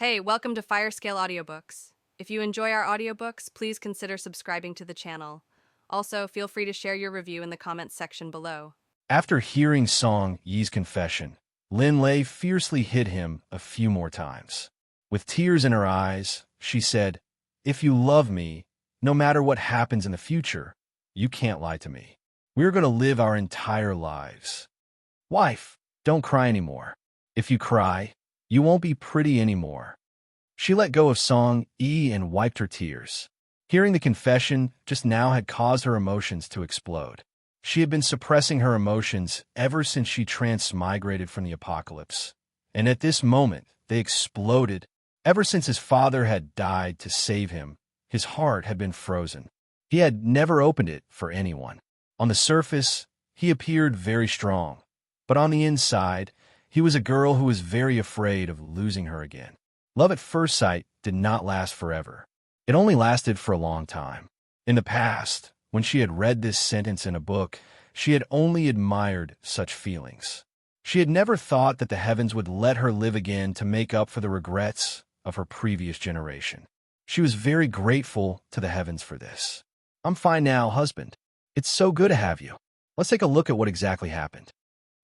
Hey, welcome to Firescale Audiobooks. If you enjoy our audiobooks, please consider subscribing to the channel. Also, feel free to share your review in the comments section below. After hearing Song Yi's confession, Lin Lei fiercely hit him a few more times. With tears in her eyes, she said, "If you love me, no matter what happens in the future, you can't lie to me. We're going to live our entire lives. Wife, don't cry anymore. If you cry, you won't be pretty anymore." She let go of Song Yi and wiped her tears. Hearing the confession just now had caused her emotions to explode. She had been suppressing her emotions ever since she transmigrated from the apocalypse. And at this moment, they exploded. Ever since his father had died to save him, his heart had been frozen. He had never opened it for anyone. On the surface, he appeared very strong. But on the inside, he was a girl who was very afraid of losing her again. Love at first sight did not last forever. It only lasted for a long time. In the past, when she had read this sentence in a book, she had only admired such feelings. She had never thought that the heavens would let her live again to make up for the regrets of her previous generation. She was very grateful to the heavens for this. "I'm fine now, husband. It's so good to have you. Let's take a look at what exactly happened."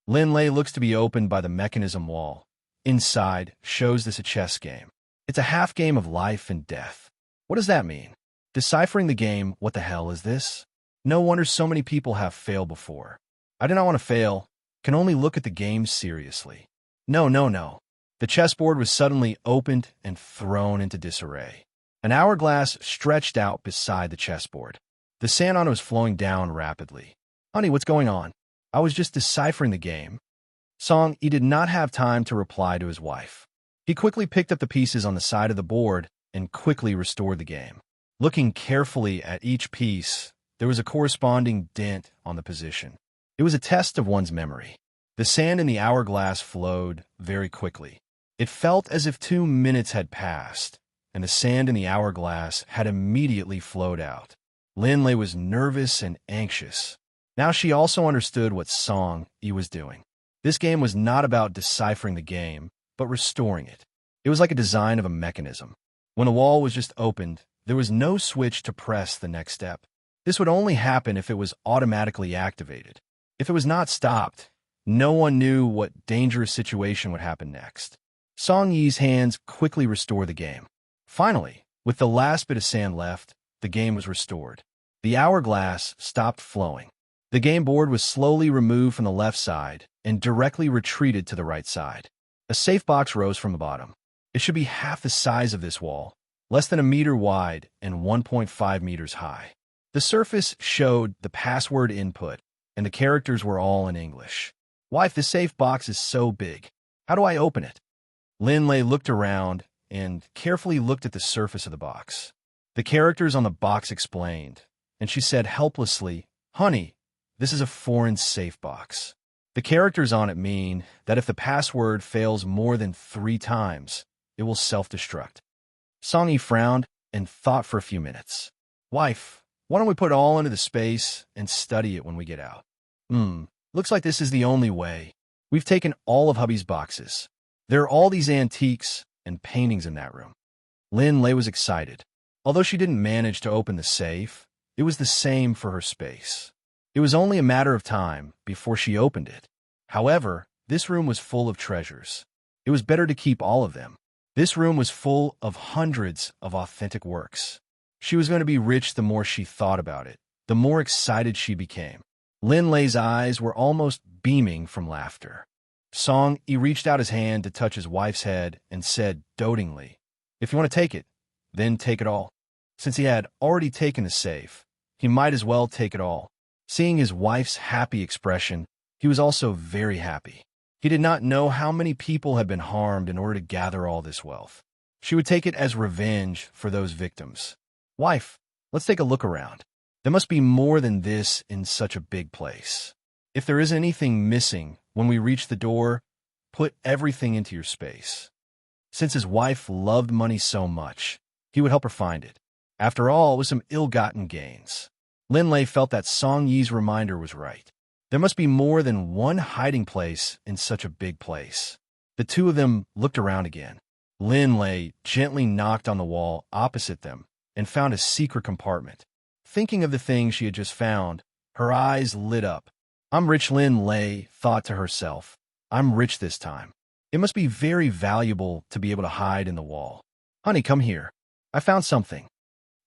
Lin Lei looks to be opened by the mechanism wall. Inside shows this a chess game. It's a half game of life and death. What does that mean? Deciphering the game, what the hell is this? No wonder so many people have failed before. I do not want to fail. Can only look at the game seriously. No. The chessboard was suddenly opened and thrown into disarray. An hourglass stretched out beside the chessboard. The sand on it was flowing down rapidly. "Honey, what's going on?" "I was just deciphering the game." Song Yi did not have time to reply to his wife. He quickly picked up the pieces on the side of the board and quickly restored the game. Looking carefully at each piece, there was a corresponding dent on the position. It was a test of one's memory. The sand in the hourglass flowed very quickly. It felt as if 2 minutes had passed, and the sand in the hourglass had immediately flowed out. Lin Lei was nervous and anxious. Now she also understood what Song Yi was doing. This game was not about deciphering the game, but restoring it. It was like a design of a mechanism. When the wall was just opened, there was no switch to press the next step. This would only happen if it was automatically activated. If it was not stopped, no one knew what dangerous situation would happen next. Song Yi's hands quickly restored the game. Finally, with the last bit of sand left, the game was restored. The hourglass stopped flowing. The game board was slowly removed from the left side and directly retreated to the right side. A safe box rose from the bottom. It should be half the size of this wall, less than 1 meter wide and 1.5 meters high. The surface showed the password input, and the characters were all in English. "Wife, this safe box is so big. How do I open it?" Lin Lei looked around and carefully looked at the surface of the box. The characters on the box explained, and she said helplessly, "Honey, this is a foreign safe box. The characters on it mean that if the password fails more than 3 times, it will self-destruct." Song Yi frowned and thought for a few minutes. "Wife, why don't we put it all into the space and study it when we get out?" Looks like this is the only way. We've taken all of hubby's boxes. There are all these antiques and paintings in that room." Lin Lei was excited. Although she didn't manage to open the safe, it was the same for her space. It was only a matter of time before she opened it. However, this room was full of treasures. It was better to keep all of them. This room was full of hundreds of authentic works. She was going to be rich the more she thought about it, the more excited she became. Lin Lei's eyes were almost beaming from laughter. Song Yi reached out his hand to touch his wife's head and said dotingly, "If you want to take it, then take it all." Since he had already taken the safe, he might as well take it all. Seeing his wife's happy expression, he was also very happy. He did not know how many people had been harmed in order to gather all this wealth. She would take it as revenge for those victims. "Wife, let's take a look around. There must be more than this in such a big place. If there is anything missing when we reach the door, put everything into your space." Since his wife loved money so much, he would help her find it. After all, it was some ill-gotten gains. Lin Lei felt that Song Yi's reminder was right. There must be more than one hiding place in such a big place. The two of them looked around again. Lin Lei gently knocked on the wall opposite them and found a secret compartment. Thinking of the thing she had just found, her eyes lit up. I'm rich, Lin Lei thought to herself. I'm rich this time. It must be very valuable to be able to hide in the wall. Honey, come here. I found something.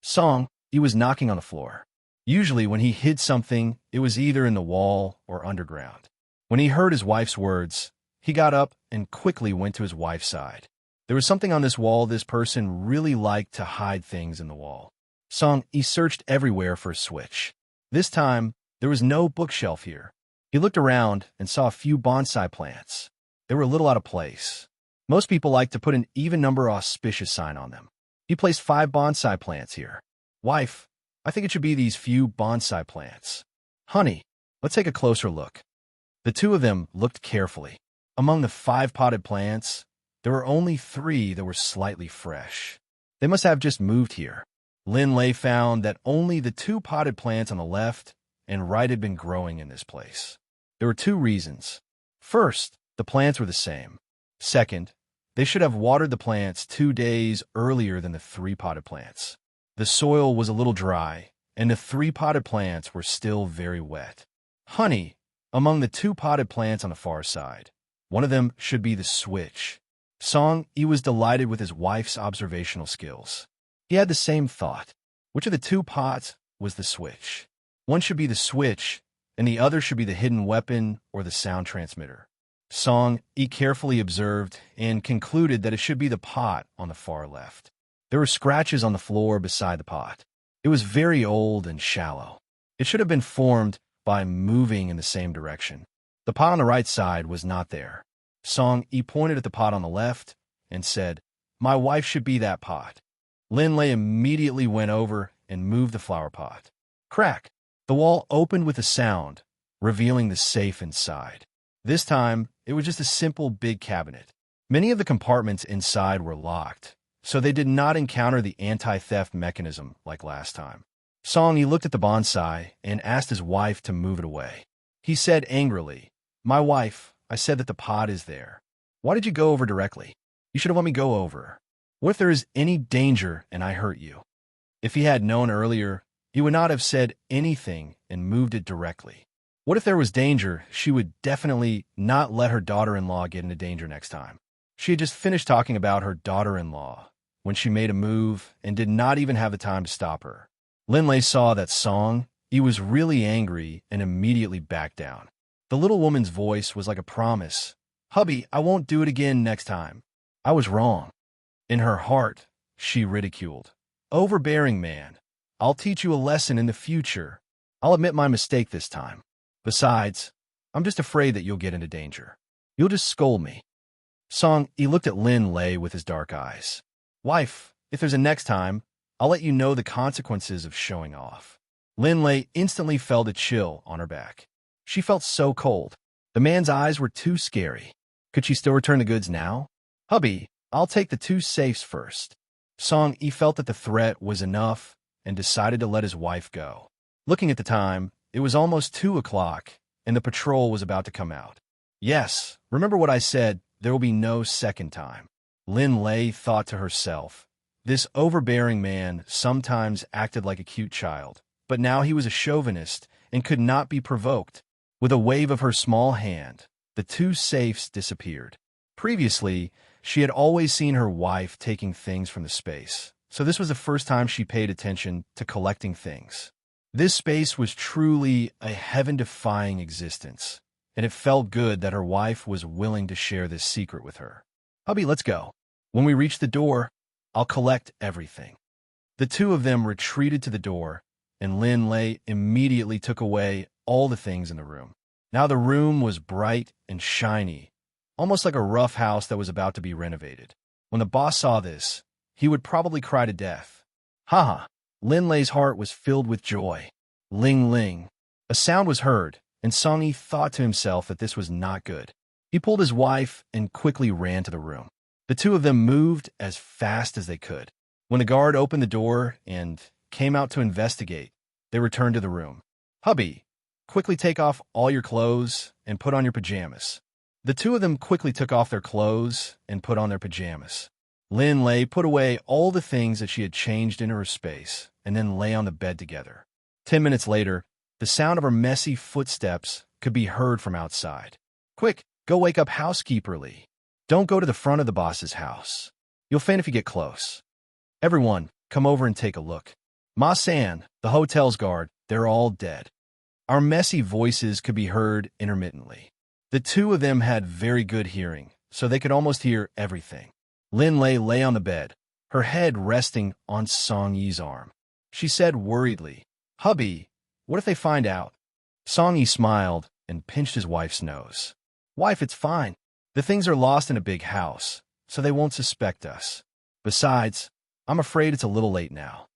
Song, he was knocking on the floor. Usually when he hid something, it was either in the wall or underground. When he heard his wife's words, he got up and quickly went to his wife's side. There was something on this wall. This person really liked to hide things in the wall. Song, he searched everywhere for a switch. This time, there was no bookshelf here. He looked around and saw a few bonsai plants. They were a little out of place. Most people like to put an even number auspicious sign on them. He placed 5 bonsai plants here. Wife, I think it should be these few bonsai plants. Honey, let's take a closer look. The two of them looked carefully. Among the 5 potted plants, there were only 3 that were slightly fresh. They must have just moved here. Lin Lei found that only the 2 potted plants on the left and right had been growing in this place. There were 2 reasons. First, the plants were the same. Second, they should have watered the plants 2 days earlier than the 3 potted plants. The soil was a little dry, and the 3 potted plants were still very wet. Honey, among the 2 potted plants on the far side, one of them should be the switch. Song, he was delighted with his wife's observational skills. He had the same thought. Which of the 2 pots was the switch? One should be the switch, and the other should be the hidden weapon or the sound transmitter. Song, he carefully observed and concluded that it should be the pot on the far left. There were scratches on the floor beside the pot. It was very old and shallow. It should have been formed by moving in the same direction. The pot on the right side was not there. Song, he pointed at the pot on the left and said, "My wife should be that pot." Lin Lei immediately went over and moved the flower pot. Crack! The wall opened with a sound, revealing the safe inside. This time, it was just a simple big cabinet. Many of the compartments inside were locked, so they did not encounter the anti-theft mechanism like last time. Song, he looked at the bonsai and asked his wife to move it away. He said angrily, "My wife, I said that the pot is there. Why did you go over directly? You should have let me go over. What if there is any danger and I hurt you?" If he had known earlier, he would not have said anything and moved it directly. What if there was danger? She would definitely not let her daughter-in-law get into danger next time. She had just finished talking about her daughter-in-law when she made a move and did not even have the time to stop her. Lin Lei saw that Song, he was really angry and immediately backed down. The little woman's voice was like a promise. "Hubby, I won't do it again next time. I was wrong." In her heart, she ridiculed. "Overbearing man. I'll teach you a lesson in the future. I'll admit my mistake this time. Besides, I'm just afraid that you'll get into danger. You'll just scold me." Song, he looked at Lin Lei with his dark eyes. "Wife, if there's a next time, I'll let you know the consequences of showing off." Lin Lei instantly felt a chill on her back. She felt so cold. The man's eyes were too scary. Could she still return the goods now? "Hubby, I'll take the 2 safes first." Song, he felt that the threat was enough and decided to let his wife go. Looking at the time, it was almost 2 o'clock, and the patrol was about to come out. "Yes, remember what I said, there will be no second time." Lin Lei thought to herself. This overbearing man sometimes acted like a cute child, but now he was a chauvinist and could not be provoked. With a wave of her small hand, the 2 safes disappeared. Previously, she had always seen her wife taking things from the space, so this was the first time she paid attention to collecting things. This space was truly a heaven-defying existence, and it felt good that her wife was willing to share this secret with her. "Hubby, let's go. When we reach the door, I'll collect everything." The 2 of them retreated to the door, and Lin Lei immediately took away all the things in the room. Now the room was bright and shiny, almost like a rough house that was about to be renovated. When the boss saw this, he would probably cry to death. Haha! Lin Lei's heart was filled with joy. Ling ling. A sound was heard, and Song Yi thought to himself that this was not good. He pulled his wife and quickly ran to the room. The 2 of them moved as fast as they could. When the guard opened the door and came out to investigate, they returned to the room. "Hubby, quickly take off all your clothes and put on your pajamas." The 2 of them quickly took off their clothes and put on their pajamas. Lin Lei put away all the things that she had changed into her space and then lay on the bed together. 10 minutes later, the sound of her messy footsteps could be heard from outside. Quick, go wake up housekeeper Lee. Don't go to the front of the boss's house. You'll faint if you get close. Everyone, come over and take a look. Ma San, the hotel's guard, they're all dead. Our messy voices could be heard intermittently. The two of them had very good hearing, so they could almost hear everything. Lin Lei lay on the bed, her head resting on Song Yi's arm. She said worriedly, "Hubby, what if they find out?" Song Yi smiled and pinched his wife's nose. "Wife, it's fine. The things are lost in a big house, so they won't suspect us. Besides, I'm afraid it's a little late now."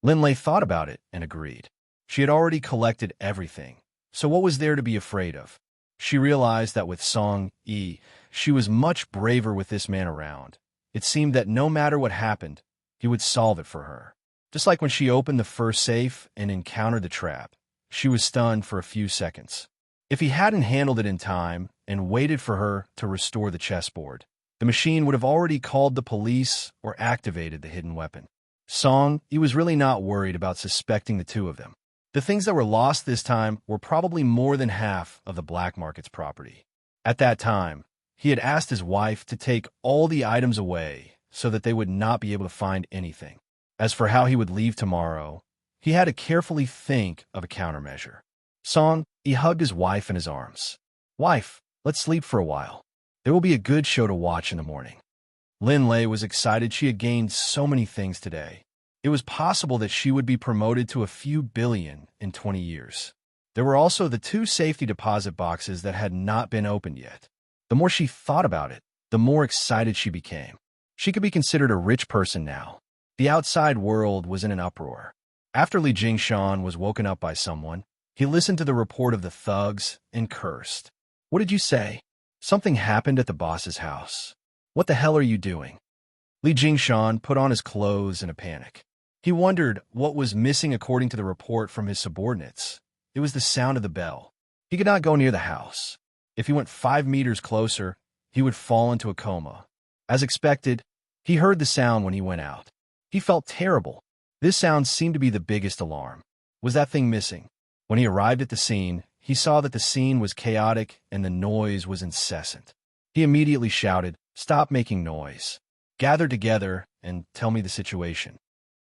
Lin Lei thought about it and agreed. She had already collected everything, so what was there to be afraid of? She realized that with Song Yi, she was much braver with this man around. It seemed that no matter what happened, he would solve it for her. Just like when she opened the first safe and encountered the trap, she was stunned for a few seconds. If he hadn't handled it in time and waited for her to restore the chessboard, the machine would have already called the police or activated the hidden weapon. Song Yi was really not worried about suspecting the two of them. The things that were lost this time were probably more than half of the black market's property. At that time, he had asked his wife to take all the items away so that they would not be able to find anything. As for how he would leave tomorrow, he had to carefully think of a countermeasure. Song Yi hugged his wife in his arms. "Wife, let's sleep for a while. There will be a good show to watch in the morning." Lin Lei was excited. She had gained so many things today. It was possible that she would be promoted to a few billion in 20 years. There were also the 2 safety deposit boxes that had not been opened yet. The more she thought about it, the more excited she became. She could be considered a rich person now. The outside world was in an uproar. After Li Jingshan was woken up by someone, he listened to the report of the thugs and cursed. "What did you say?" "Something happened at the boss's house." "What the hell are you doing?" Li Jingshan put on his clothes in a panic. He wondered what was missing according to the report from his subordinates. It was the sound of the bell. He could not go near the house. If he went 5 meters closer, he would fall into a coma. As expected, he heard the sound when he went out. He felt terrible. This sound seemed to be the biggest alarm. Was that thing missing? When he arrived at the scene, he saw that the scene was chaotic and the noise was incessant. He immediately shouted, "Stop making noise. Gather together and tell me the situation."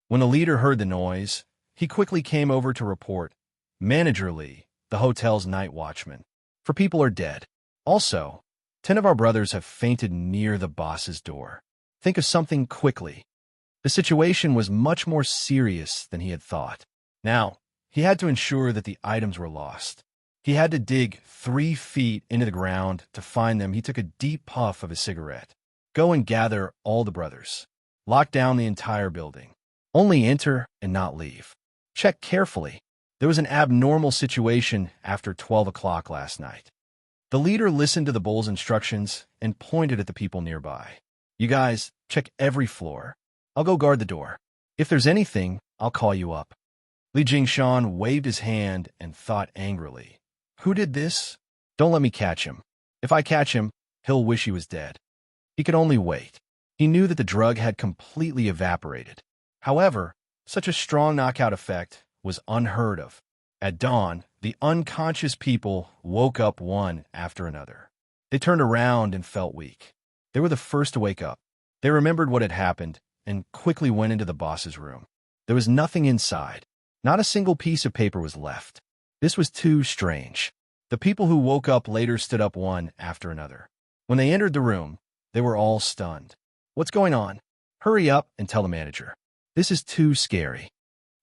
When the leader heard the noise, he quickly came over to report, "Manager Lee, the hotel's night watchman. 4 people are dead. Also, 10 of our brothers have fainted near the boss's door. Think of something quickly." The situation was much more serious than he had thought. Now, he had to ensure that the items were lost. He had to dig 3 feet into the ground to find them. He took a deep puff of his cigarette. "Go and gather all the brothers. Lock down the entire building. Only enter and not leave. Check carefully. There was an abnormal situation after 12 o'clock last night." The leader listened to the bull's instructions and pointed at the people nearby. "You guys, check every floor. I'll go guard the door. If there's anything, I'll call you up." Li Jingshan waved his hand and thought angrily, "Who did this? Don't let me catch him. If I catch him, he'll wish he was dead." He could only wait. He knew that the drug had completely evaporated. However, such a strong knockout effect was unheard of. At dawn, the unconscious people woke up one after another. They turned around and felt weak. They were the first to wake up. They remembered what had happened and quickly went into the boss's room. There was nothing inside. Not a single piece of paper was left. This was too strange. The people who woke up later stood up one after another. When they entered the room, they were all stunned. "What's going on? Hurry up and tell the manager. This is too scary."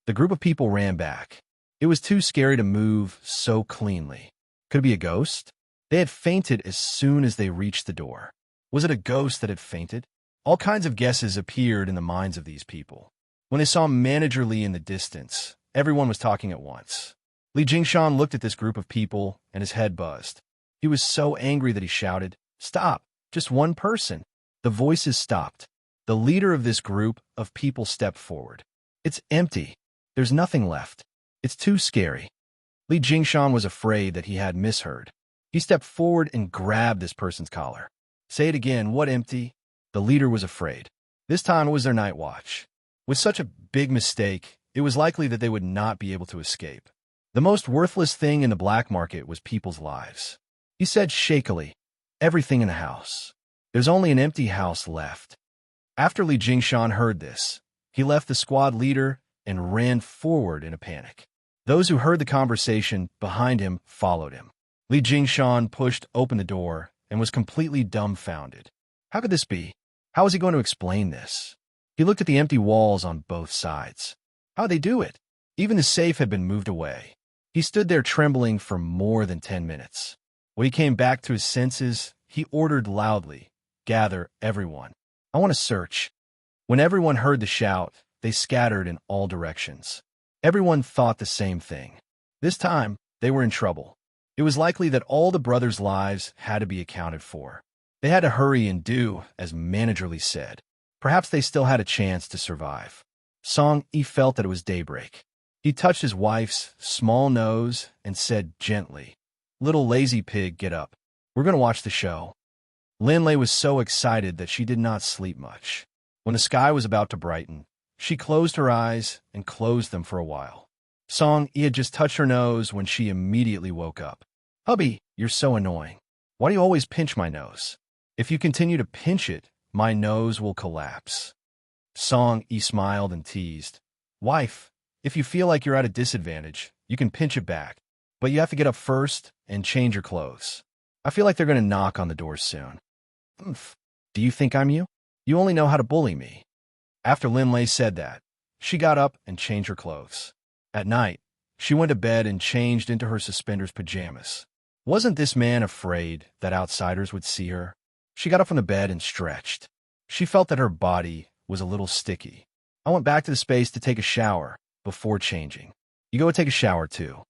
The group of people ran back. It was too scary to move so cleanly. Could it be a ghost? They had fainted as soon as they reached the door. Was it a ghost that had fainted? All kinds of guesses appeared in the minds of these people. When they saw Manager Lee in the distance, everyone was talking at once. Li Jingshan looked at this group of people and his head buzzed. He was so angry that he shouted, "Stop! Just one person." The voices stopped. The leader of this group of people stepped forward. "It's empty. There's nothing left. It's too scary." Li Jingshan was afraid that he had misheard. He stepped forward and grabbed this person's collar. "Say it again. What empty?" The leader was afraid. This time it was their night watch. With such a big mistake, it was likely that they would not be able to escape. The most worthless thing in the black market was people's lives. He said shakily, "Everything in the house. There's only an empty house left." After Li Jingshan heard this, he left the squad leader and ran forward in a panic. Those who heard the conversation behind him followed him. Li Jingshan pushed open the door and was completely dumbfounded. How could this be? How was he going to explain this? He looked at the empty walls on both sides. How'd they do it? Even the safe had been moved away. He stood there trembling for more than 10 minutes. When he came back to his senses, he ordered loudly, "Gather, everyone. I want to search." When everyone heard the shout, they scattered in all directions. Everyone thought the same thing. This time, they were in trouble. It was likely that all the brothers' lives had to be accounted for. They had to hurry and do as Manager Lee said. Perhaps they still had a chance to survive. Song Yi felt that it was daybreak. He touched his wife's small nose and said gently, "Little lazy pig, get up. We're going to watch the show." Lin Lei was so excited that she did not sleep much. When the sky was about to brighten, she closed her eyes and closed them for a while. Song Yi had just touched her nose when she immediately woke up. "Hubby, you're so annoying. Why do you always pinch my nose? If you continue to pinch it, my nose will collapse." Song Yi smiled and teased, "Wife, if you feel like you're at a disadvantage, you can pinch it back. But you have to get up first and change your clothes. I feel like they're going to knock on the door soon." "Oomph. Do you think I'm you? You only know how to bully me." After Lin Lei said that, she got up and changed her clothes. At night, she went to bed and changed into her suspenders pajamas. Wasn't this man afraid that outsiders would see her? She got up from the bed and stretched. She felt that her body was a little sticky. "I went back to the space to take a shower before changing. You go take a shower too."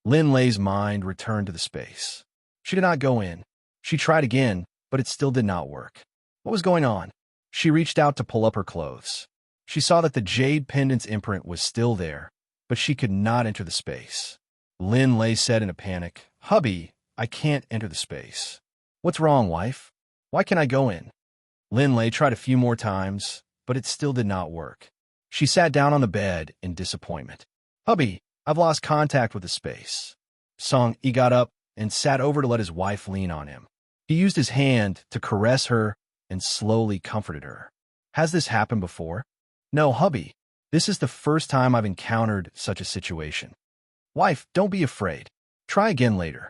Lin Lei's mind returned to the space. She did not go in. She tried again, but it still did not work. What was going on? She reached out to pull up her clothes. She saw that the jade pendant's imprint was still there, but she could not enter the space. Lin Lei said in a panic, "Hubby, I can't enter the space." "What's wrong, wife? Why can't I go in?" Lin Lei tried a few more times, but it still did not work. She sat down on the bed in disappointment. "Hubby, I've lost contact with the space." Song Yi got up and sat over to let his wife lean on him. He used his hand to caress her and slowly comforted her. "Has this happened before?" "No, hubby. This is the first time I've encountered such a situation." "Wife, don't be afraid. Try again later."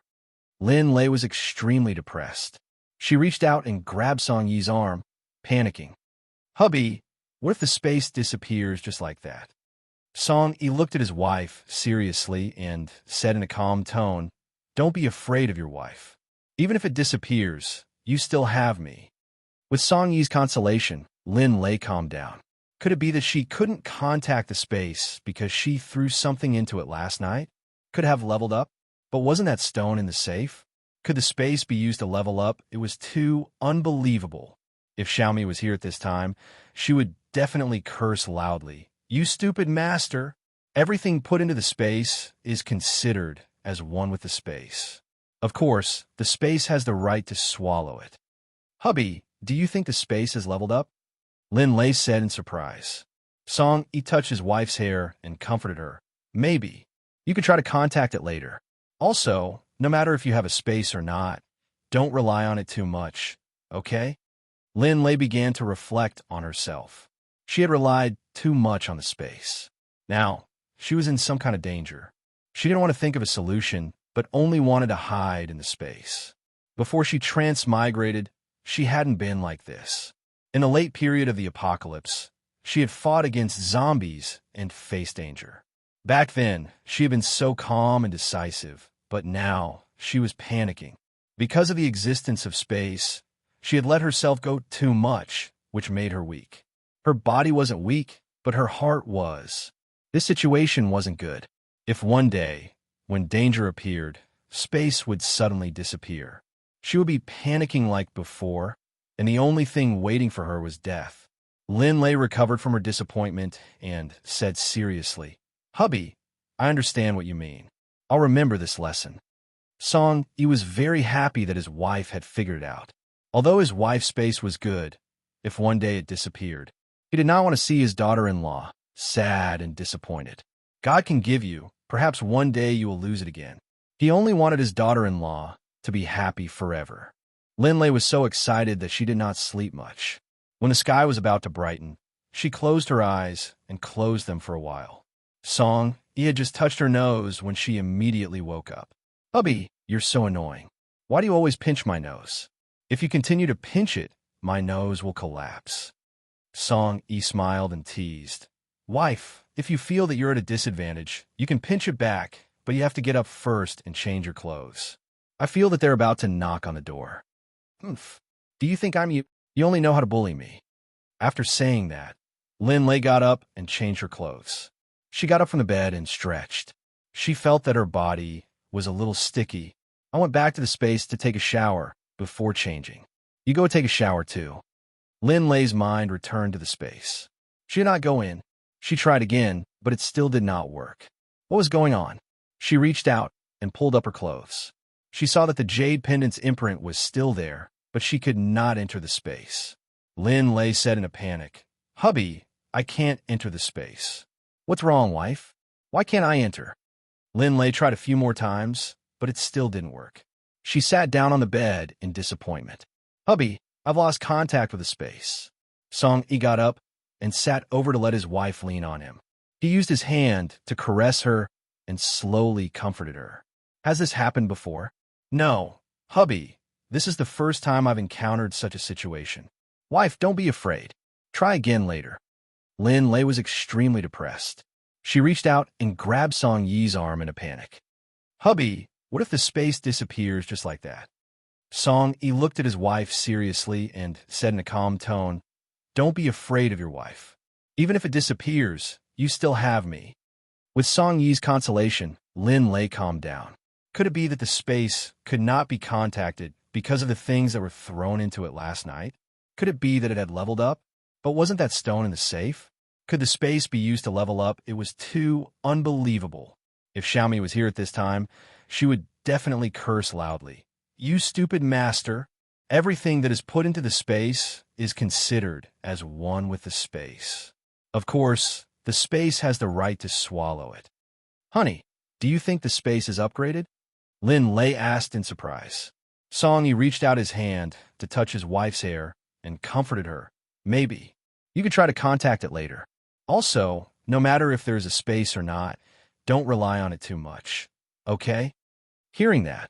Lin Lei was extremely depressed. She reached out and grabbed Song Yi's arm, panicking. "Hubby, what if the space disappears just like that?" Song Yi looked at his wife seriously and said in a calm tone, "Don't be afraid of your wife. Even if it disappears, you still have me." With Song Yi's consolation, Lin Lei calmed down. Could it be that she couldn't contact the space because she threw something into it last night? Could have leveled up? But wasn't that stone in the safe? Could the space be used to level up? It was too unbelievable. If Xiaomi was here at this time, she would definitely curse loudly. "You stupid master!" Everything put into the space is considered as one with the space. Of course, the space has the right to swallow it. "Hubby, do you think the space has leveled up?" Lin Lei said in surprise. Song Yi touched his wife's hair and comforted her. "Maybe. You could try to contact it later. Also, no matter if you have a space or not, don't rely on it too much, okay?" Lin Lei began to reflect on herself. She had relied too much on the space. Now, she was in some kind of danger. She didn't want to think of a solution, but only wanted to hide in the space. Before she transmigrated, she hadn't been like this. In the late period of the apocalypse, she had fought against zombies and faced danger. Back then, she had been so calm and decisive, but now she was panicking. Because of the existence of space, she had let herself go too much, which made her weak. Her body wasn't weak, but her heart was. This situation wasn't good. If one day, when danger appeared, space would suddenly disappear, she would be panicking like before, and the only thing waiting for her was death. Lin Lei recovered from her disappointment and said seriously, "Hubby, I understand what you mean. I'll remember this lesson." Song Yi was very happy that his wife had figured it out. Although his wife's space was good, if one day it disappeared, He did not want to see his daughter-in-law sad and disappointed. God can give you, perhaps one day you will lose it again. He only wanted his daughter-in-law to be happy forever. Linley was so excited that she did not sleep much. When the sky was about to brighten, she closed her eyes and closed them for a while. Song, he had just touched her nose when she immediately woke up. Hubby, you're so annoying. Why do you always pinch my nose? If you continue to pinch it, my nose will collapse. Song, he smiled and teased. Wife, if you feel that you're at a disadvantage, you can pinch it back, but you have to get up first and change your clothes. I feel that they're about to knock on the door. Oomph. Do you think I'm you? You only know how to bully me. After saying that, Linley got up and changed her clothes. She got up from the bed and stretched. She felt that her body was a little sticky. I went back to the space to take a shower before changing. You go take a shower too. Linley's mind returned to the space. She did not go in. She tried again, but it still did not work. What was going on? She reached out and pulled up her clothes. She saw that the jade pendant's imprint was still there, but she could not enter the space. Linley said in a panic, Hubby, I can't enter the space. What's wrong, wife? Why can't I enter? Linley tried a few more times, but it still didn't work. She sat down on the bed in disappointment. Hubby, I've lost contact with the space. Song-yi got up and sat over to let his wife lean on him. He used his hand to caress her and slowly comforted her. Has this happened before? No, hubby, this is the first time I've encountered such a situation. Wife, don't be afraid. Try again later. Linley was extremely depressed. She reached out and grabbed Song-yi's arm in a panic. Hubby, what if the space disappears just like that? Song-yi looked at his wife seriously and said in a calm tone, Don't be afraid of your wife. Even if it disappears, you still have me. With Song-yi's consolation, Linley calmed down. Could it be that the space could not be contacted because of the things that were thrown into it last night? Could it be that it had leveled up? But wasn't that stone in the safe? Could the space be used to level up? It was too unbelievable. If Xiaomi was here at this time, she would definitely curse loudly. You stupid master. Everything that is put into the space is considered as one with the space. Of course, the space has the right to swallow it. Honey, do you think the space is upgraded? Linley asked in surprise. Song-yi reached out his hand to touch his wife's hair and comforted her. Maybe. You could try to contact it later. Also, no matter if there's a space or not, don't rely on it too much. Okay? Hearing that,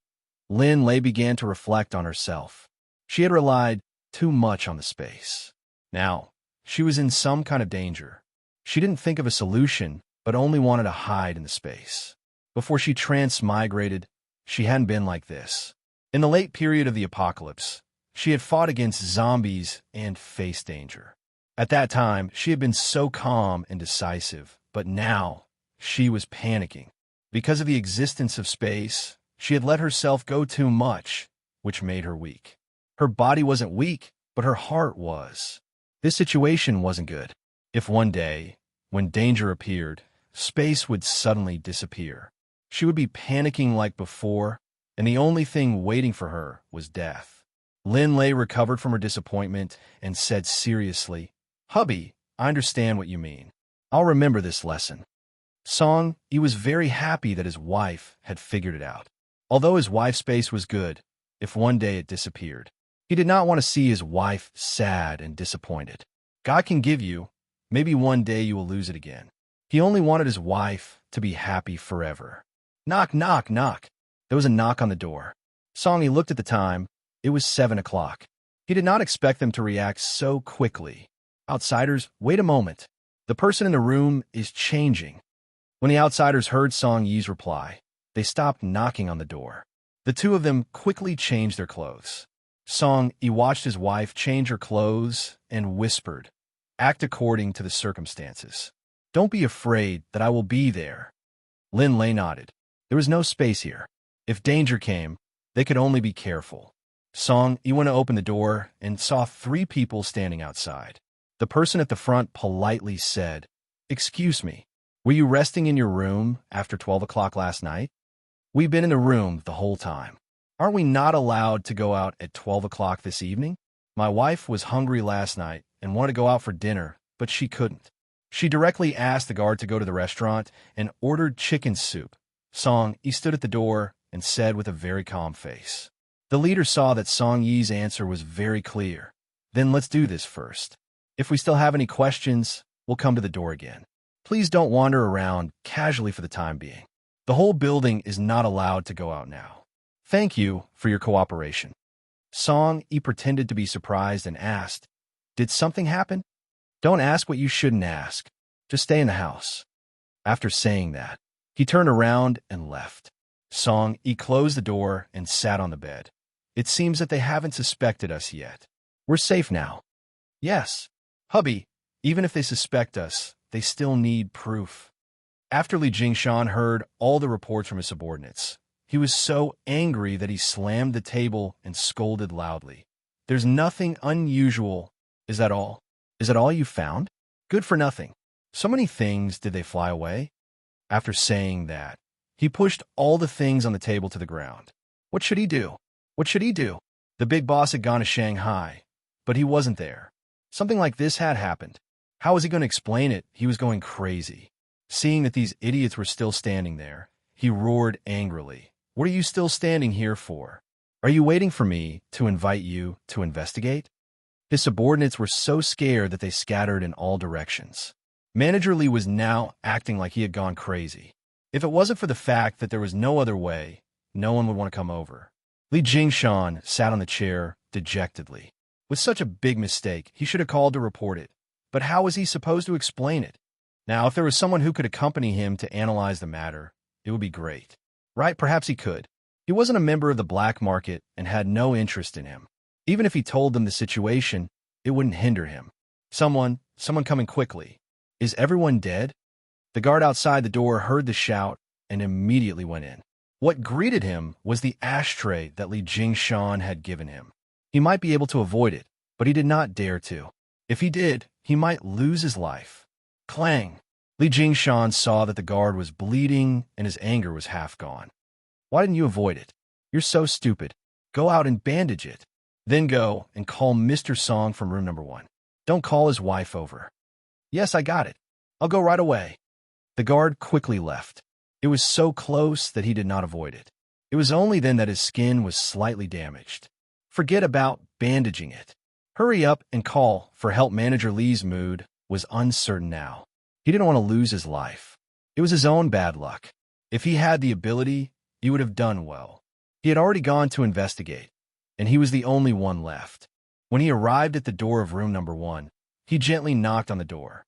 Linley began to reflect on herself. She had relied too much on the space. Now, she was in some kind of danger. She didn't think of a solution, but only wanted to hide in the space. Before she transmigrated, she hadn't been like this. In the late period of the apocalypse, she had fought against zombies and faced danger. At that time, she had been so calm and decisive, but now she was panicking. Because of the existence of space, she had let herself go too much, which made her weak. Her body wasn't weak, but her heart was. This situation wasn't good. If one day, when danger appeared, space would suddenly disappear, she would be panicking like before, and the only thing waiting for her was death. Linley recovered from her disappointment and said seriously, Hubby, I understand what you mean. I'll remember this lesson. Song, he was very happy that his wife had figured it out. Although his wife's space was good, if one day it disappeared, he did not want to see his wife sad and disappointed. God can give you, maybe one day you will lose it again. He only wanted his wife to be happy forever. Knock, knock, knock. There was a knock on the door. Song-yi looked at the time. It was 7 o'clock. He did not expect them to react so quickly. Outsiders, wait a moment. The person in the room is changing. When the outsiders heard Song-yi's reply, they stopped knocking on the door. The two of them quickly changed their clothes. Song-yi watched his wife change her clothes and whispered, Act according to the circumstances. Don't be afraid that I will be there. Linley nodded. There was no space here. If danger came, they could only be careful. Song-yi went to open the door and saw 3 people standing outside. The person at the front politely said, Excuse me, were you resting in your room after 12 o'clock last night? We've been in the room the whole time. Aren't we not allowed to go out at 12 o'clock this evening? My wife was hungry last night and wanted to go out for dinner, but she couldn't. She directly asked the guard to go to the restaurant and ordered chicken soup. Song Yi stood at the door and said with a very calm face. The leader saw that Song Yi's answer was very clear. Then let's do this first. If we still have any questions, we'll come to the door again. Please don't wander around casually for the time being. The whole building is not allowed to go out now. Thank you for your cooperation. Song Yi pretended to be surprised and asked, "Did something happen?" "Don't ask what you shouldn't ask. Just stay in the house." After saying that, he turned around and left. Song Yi closed the door and sat on the bed. It seems that they haven't suspected us yet. We're safe now. Yes, hubby, even if they suspect us, they still need proof. After Li Jingshan heard all the reports from his subordinates, he was so angry that he slammed the table and scolded loudly. There's nothing unusual. Is that all? Is that all you found? Good for nothing. So many things, did they fly away? After saying that, he pushed all the things on the table to the ground. What should he do? What should he do? The big boss had gone to Shanghai, but he wasn't there. Something like this had happened. How was he going to explain it? He was going crazy. Seeing that these idiots were still standing there, he roared angrily. What are you still standing here for? Are you waiting for me to invite you to investigate? His subordinates were so scared that they scattered in all directions. Manager Li was now acting like he had gone crazy. If it wasn't for the fact that there was no other way, no one would want to come over. Li Jingshan sat on the chair dejectedly. With such a big mistake, he should have called to report it. But how was he supposed to explain it? Now, if there was someone who could accompany him to analyze the matter, it would be great. Right? Perhaps he could. He wasn't a member of the black market and had no interest in him. Even if he told them the situation, it wouldn't hinder him. Someone coming quickly. Is everyone dead? The guard outside the door heard the shout and immediately went in. What greeted him was the ashtray that Li Jingshan had given him. He might be able to avoid it, but he did not dare to. If he did, he might lose his life. Clang! Li Jingshan saw that the guard was bleeding and his anger was half gone. Why didn't you avoid it? You're so stupid. Go out and bandage it. Then go and call Mr. Song from room number 1. Don't call his wife over. Yes, I got it. I'll go right away. The guard quickly left. It was so close that he did not avoid it. It was only then that his skin was slightly damaged. Forget about bandaging it. Hurry up and call for help. Manager Li's mood was uncertain now. He didn't want to lose his life. It was his own bad luck. If he had the ability, he would have done well. He had already gone to investigate, and he was the only one left. When he arrived at the door of room number 1, he gently knocked on the door.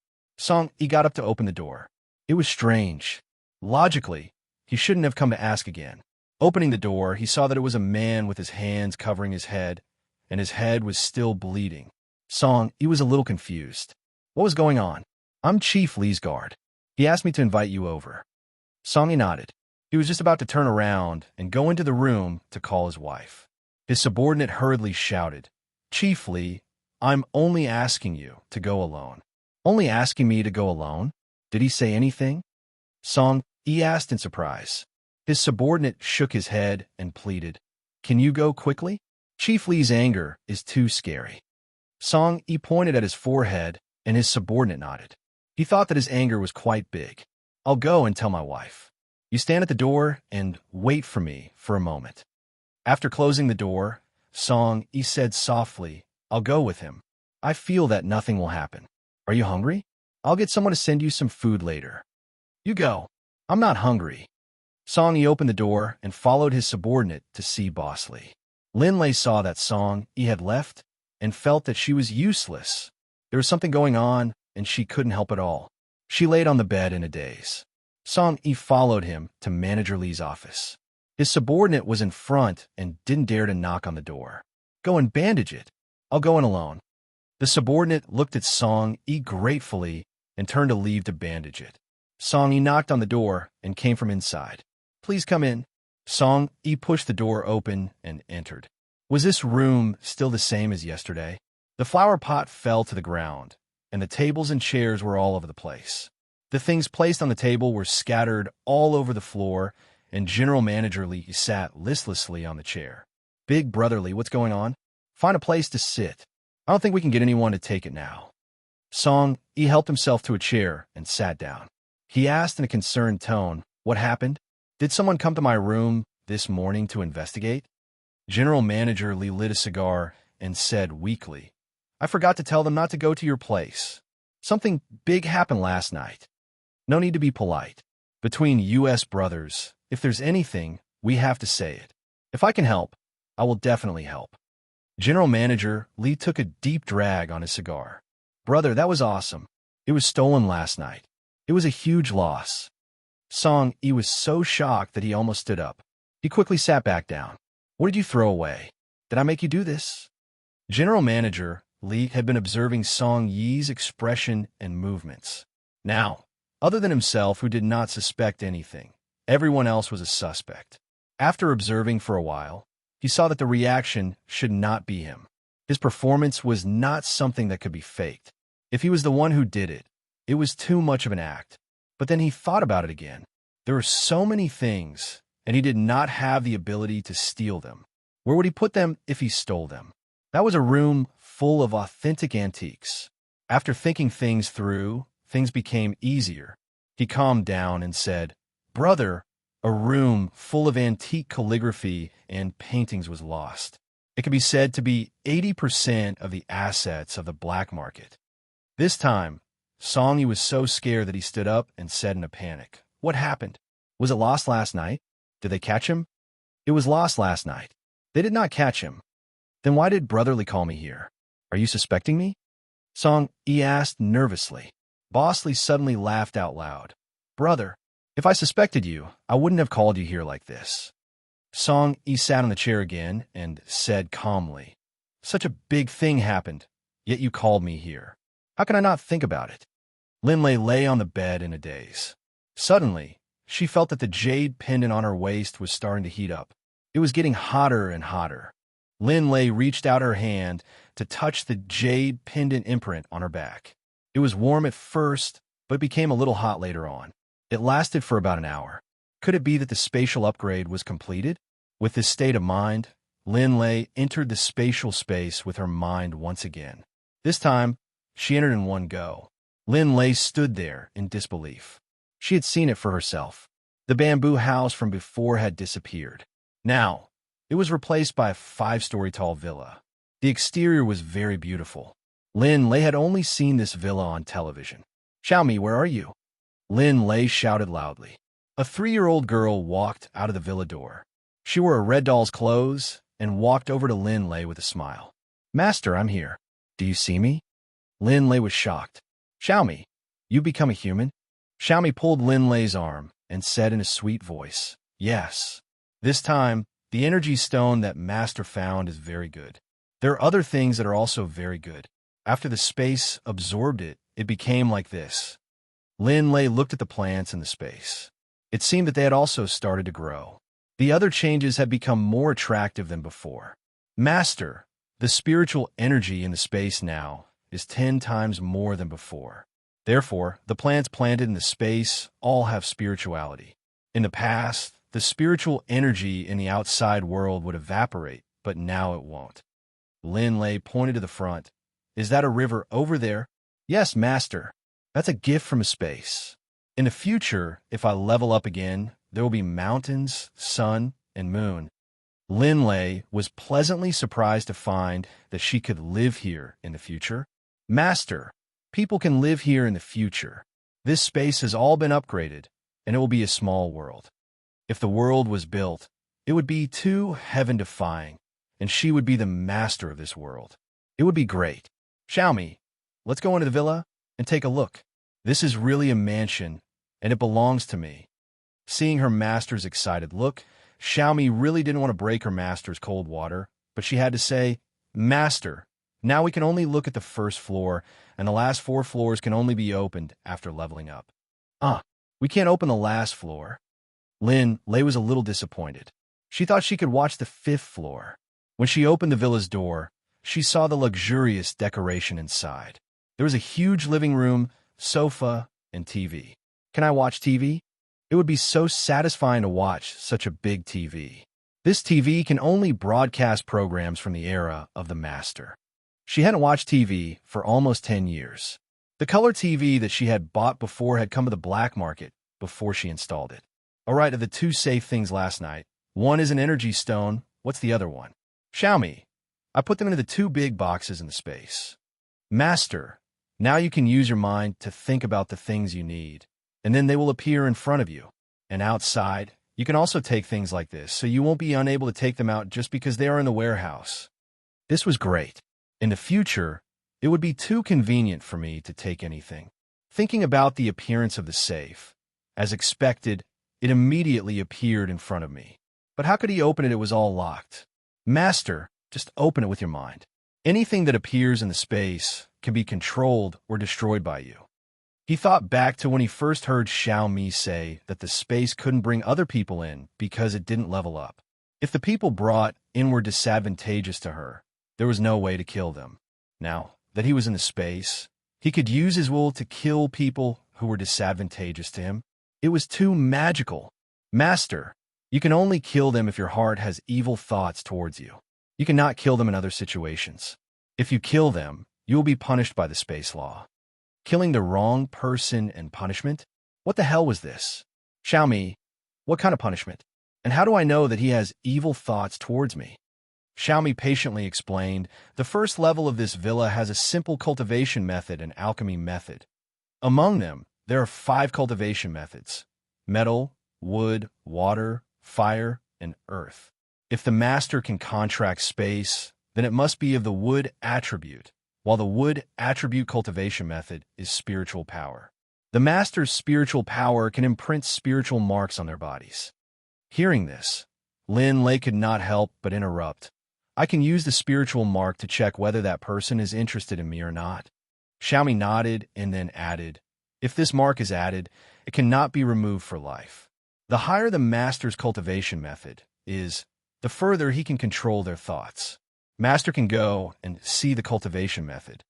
He got up to open the door. It was strange. Logically, he shouldn't have come to ask again. Opening the door, he saw that it was a man with his hands covering his head, and his head was still bleeding. He was a little confused. What was going on? I'm Chief Li's guard. He asked me to invite you over. He nodded. He was just about to turn around and go into the room to call his wife. His subordinate hurriedly shouted, Chief Li, I'm only asking you to go alone. Only asking me to go alone? Did he say anything? He asked in surprise. His subordinate shook his head and pleaded, Can you go quickly? Chief Li's anger is too scary. He pointed at his forehead, and his subordinate nodded. He thought that his anger was quite big. I'll go and tell my wife. You stand at the door and wait for me for a moment. After closing the door, He said softly, I'll go with him. I feel that nothing will happen. Are you hungry? I'll get someone to send you some food later. You go. I'm not hungry. He opened the door and followed his subordinate to see Boss Li. Lin Lei saw that He had left and felt that she was useless. There was something going on, and she couldn't help at all. She laid on the bed in a daze. He followed him to Manager Li's office. His subordinate was in front and didn't dare to knock on the door. Go and bandage it. I'll go in alone. The subordinate looked at He gratefully and turned to leave to bandage it. He knocked on the door and came from inside. Please come in. He pushed the door open and entered. Was this room still the same as yesterday? The flower pot fell to the ground, and the tables and chairs were all over the place. The things placed on the table were scattered all over the floor, and General Manager Li sat listlessly on the chair. Big Brother Li, what's going on? Find a place to sit. I don't think we can get anyone to take it now. Song Yi helped himself to a chair and sat down. He asked in a concerned tone, "What happened? Did someone come to my room this morning to investigate?" General Manager Lee lit a cigar and said weakly, "I forgot to tell them not to go to your place. Something big happened last night. No need to be polite. Between U.S. brothers, if there's anything, we have to say it. If I can help, I will definitely help." General Manager Lee took a deep drag on his cigar. "Brother, that was awesome. It was stolen last night. It was a huge loss." Song Yi was so shocked that he almost stood up. He quickly sat back down. "What did you throw away? Did I make you do this?" General Manager Lee had been observing Song Yi's expression and movements. Now, other than himself, who did not suspect anything, everyone else was a suspect. After observing for a while, he saw that the reaction should not be him. His performance was not something that could be faked. If he was the one who did it, it was too much of an act. But then he thought about it again. There were so many things, and he did not have the ability to steal them. Where would he put them if he stole them? That was a room full of authentic antiques. After thinking things through, things became easier. He calmed down and said, "Brother, a room full of antique calligraphy and paintings was lost. It could be said to be 80% of the assets of the black market." This time, Song Yi was so scared that he stood up and said in a panic, "What happened? Was it lost last night? Did they catch him?" "It was lost last night. They did not catch him." "Then why did Brotherly call me here? Are you suspecting me?" Song Yi asked nervously. Boss Lee suddenly laughed out loud. "Brother, if I suspected you, I wouldn't have called you here like this." Song Yi sat on the chair again and said calmly, "Such a big thing happened, yet you called me here. How can I not think about it?" Lin lay on the bed in a daze. Suddenly, she felt that the jade pendant on her waist was starting to heat up. It was getting hotter and hotter. Lin reached out her hand to touch the jade pendant imprint on her back. It was warm at first, but became a little hot later on. It lasted for about an hour. Could it be that the spatial upgrade was completed? With this state of mind, Lin entered the spatial space with her mind once again. This time, she entered in one go. Lin stood there in disbelief. She had seen it for herself. The bamboo house from before had disappeared. Now, it was replaced by a 5-story tall villa. The exterior was very beautiful. Lin had only seen this villa on television. "Xiaomi, where are you?" Lin shouted loudly. A 3-year-old girl walked out of the villa door. She wore a red doll's clothes and walked over to Lin with a smile. "Master, I'm here. Do you see me?" Lin was shocked. "Xiaomi, you become a human?" Xiaomi pulled Lin's arm and said in a sweet voice, "Yes. This time, the energy stone that Master found is very good. There are other things that are also very good. After the space absorbed it, it became like this." Lin looked at the plants in the space. It seemed that they had also started to grow. The other changes had become more attractive than before. "Master, the spiritual energy in the space now is 10 times more than before. Therefore, the plants planted in the space all have spirituality. In the past, the spiritual energy in the outside world would evaporate, but now it won't." Lin pointed to the front. "Is that a river over there?" "Yes, Master. That's a gift from space. In the future, if I level up again, there will be mountains, sun, and moon." Lin was pleasantly surprised to find that she could live here in the future. "Master, people can live here in the future. This space has all been upgraded, and it will be a small world. If the world was built, it would be too heaven-defying, and she would be the master of this world. It would be great. Xiaomi, let's go into the villa and take a look. This is really a mansion, and it belongs to me." Seeing her master's excited look, Xiaomi really didn't want to break her master's cold water, but she had to say, "Master, now we can only look at the first floor, and the last 4 floors can only be opened after leveling up." We can't open the last floor." Lin was a little disappointed. She thought she could watch the 5th floor. When she opened the villa's door, she saw the luxurious decoration inside. There was a huge living room, sofa, and TV. "Can I watch TV? It would be so satisfying to watch such a big TV. This TV can only broadcast programs from the era of the Master." She hadn't watched TV for almost 10 years. The color TV that she had bought before had come to the black market before she installed it. All right, of the two safe things last night, one is an energy stone. What's the other one? Xiaomi. I put them into the two big boxes in the space. Master, now you can use your mind to think about the things you need, and then they will appear in front of you. And outside, you can also take things like this, so you won't be unable to take them out just because they are in the warehouse. This was great. In the future, it would be too convenient for me to take anything. Thinking about the appearance of the safe, as expected, it immediately appeared in front of me. But how could he open it? It was all locked. Master, just open it with your mind. Anything that appears in the space can be controlled or destroyed by you. He thought back to when he first heard Xiaomi say that the space couldn't bring other people in because it didn't level up. If the people brought in were disadvantageous to her, there was no way to kill them. Now that he was in the space, he could use his will to kill people who were disadvantageous to him. It was too magical. Master, you can only kill them if your heart has evil thoughts towards you. You cannot kill them in other situations. If you kill them, you will be punished by the space law. Killing the wrong person and punishment? What the hell was this? Xiaomi, what kind of punishment? And how do I know that he has evil thoughts towards me? Xiaomi patiently explained, the first level of this villa has a simple cultivation method and alchemy method. Among them, there are 5 cultivation methods: metal, wood, water, fire, and earth. If the master can contract space, then it must be of the wood attribute, while the wood attribute cultivation method is spiritual power. The master's spiritual power can imprint spiritual marks on their bodies. Hearing this, Lin Lei could not help but interrupt. I can use the spiritual mark to check whether that person is interested in me or not. Xiaomi nodded and then added, if this mark is added, it cannot be removed for life. The higher the master's cultivation method is, the further he can control their thoughts. Master can go and see the cultivation method.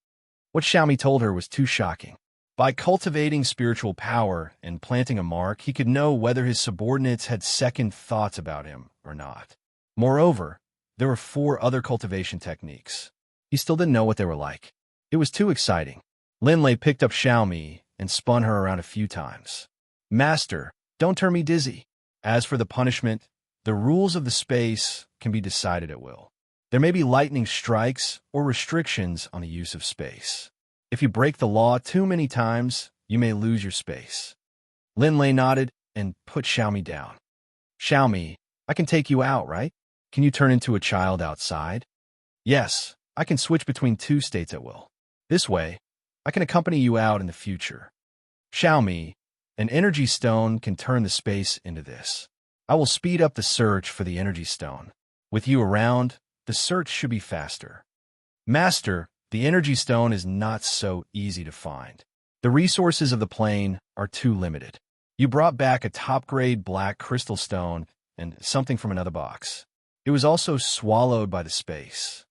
What Xiaomi told her was too shocking. By cultivating spiritual power and planting a mark, he could know whether his subordinates had second thoughts about him or not. Moreover, there were 4 other cultivation techniques. He still didn't know what they were like. It was too exciting. Lin Lei picked up Xiaomi and spun her around a few times. Master, don't turn me dizzy. As for the punishment, the rules of the space can be decided at will. There may be lightning strikes or restrictions on the use of space. If you break the law too many times, you may lose your space. Lin Lei nodded and put Xiaomi down. Xiaomi, I can take you out, right? Can you turn into a child outside? Yes, I can switch between 2 states at will. This way, I can accompany you out in the future. Xiaomi, an energy stone can turn the space into this. I will speed up the search for the energy stone. With you around, the search should be faster. Master, the energy stone is not so easy to find. The resources of the plane are too limited. You brought back a top-grade black crystal stone and something from another box. It was also swallowed by the space.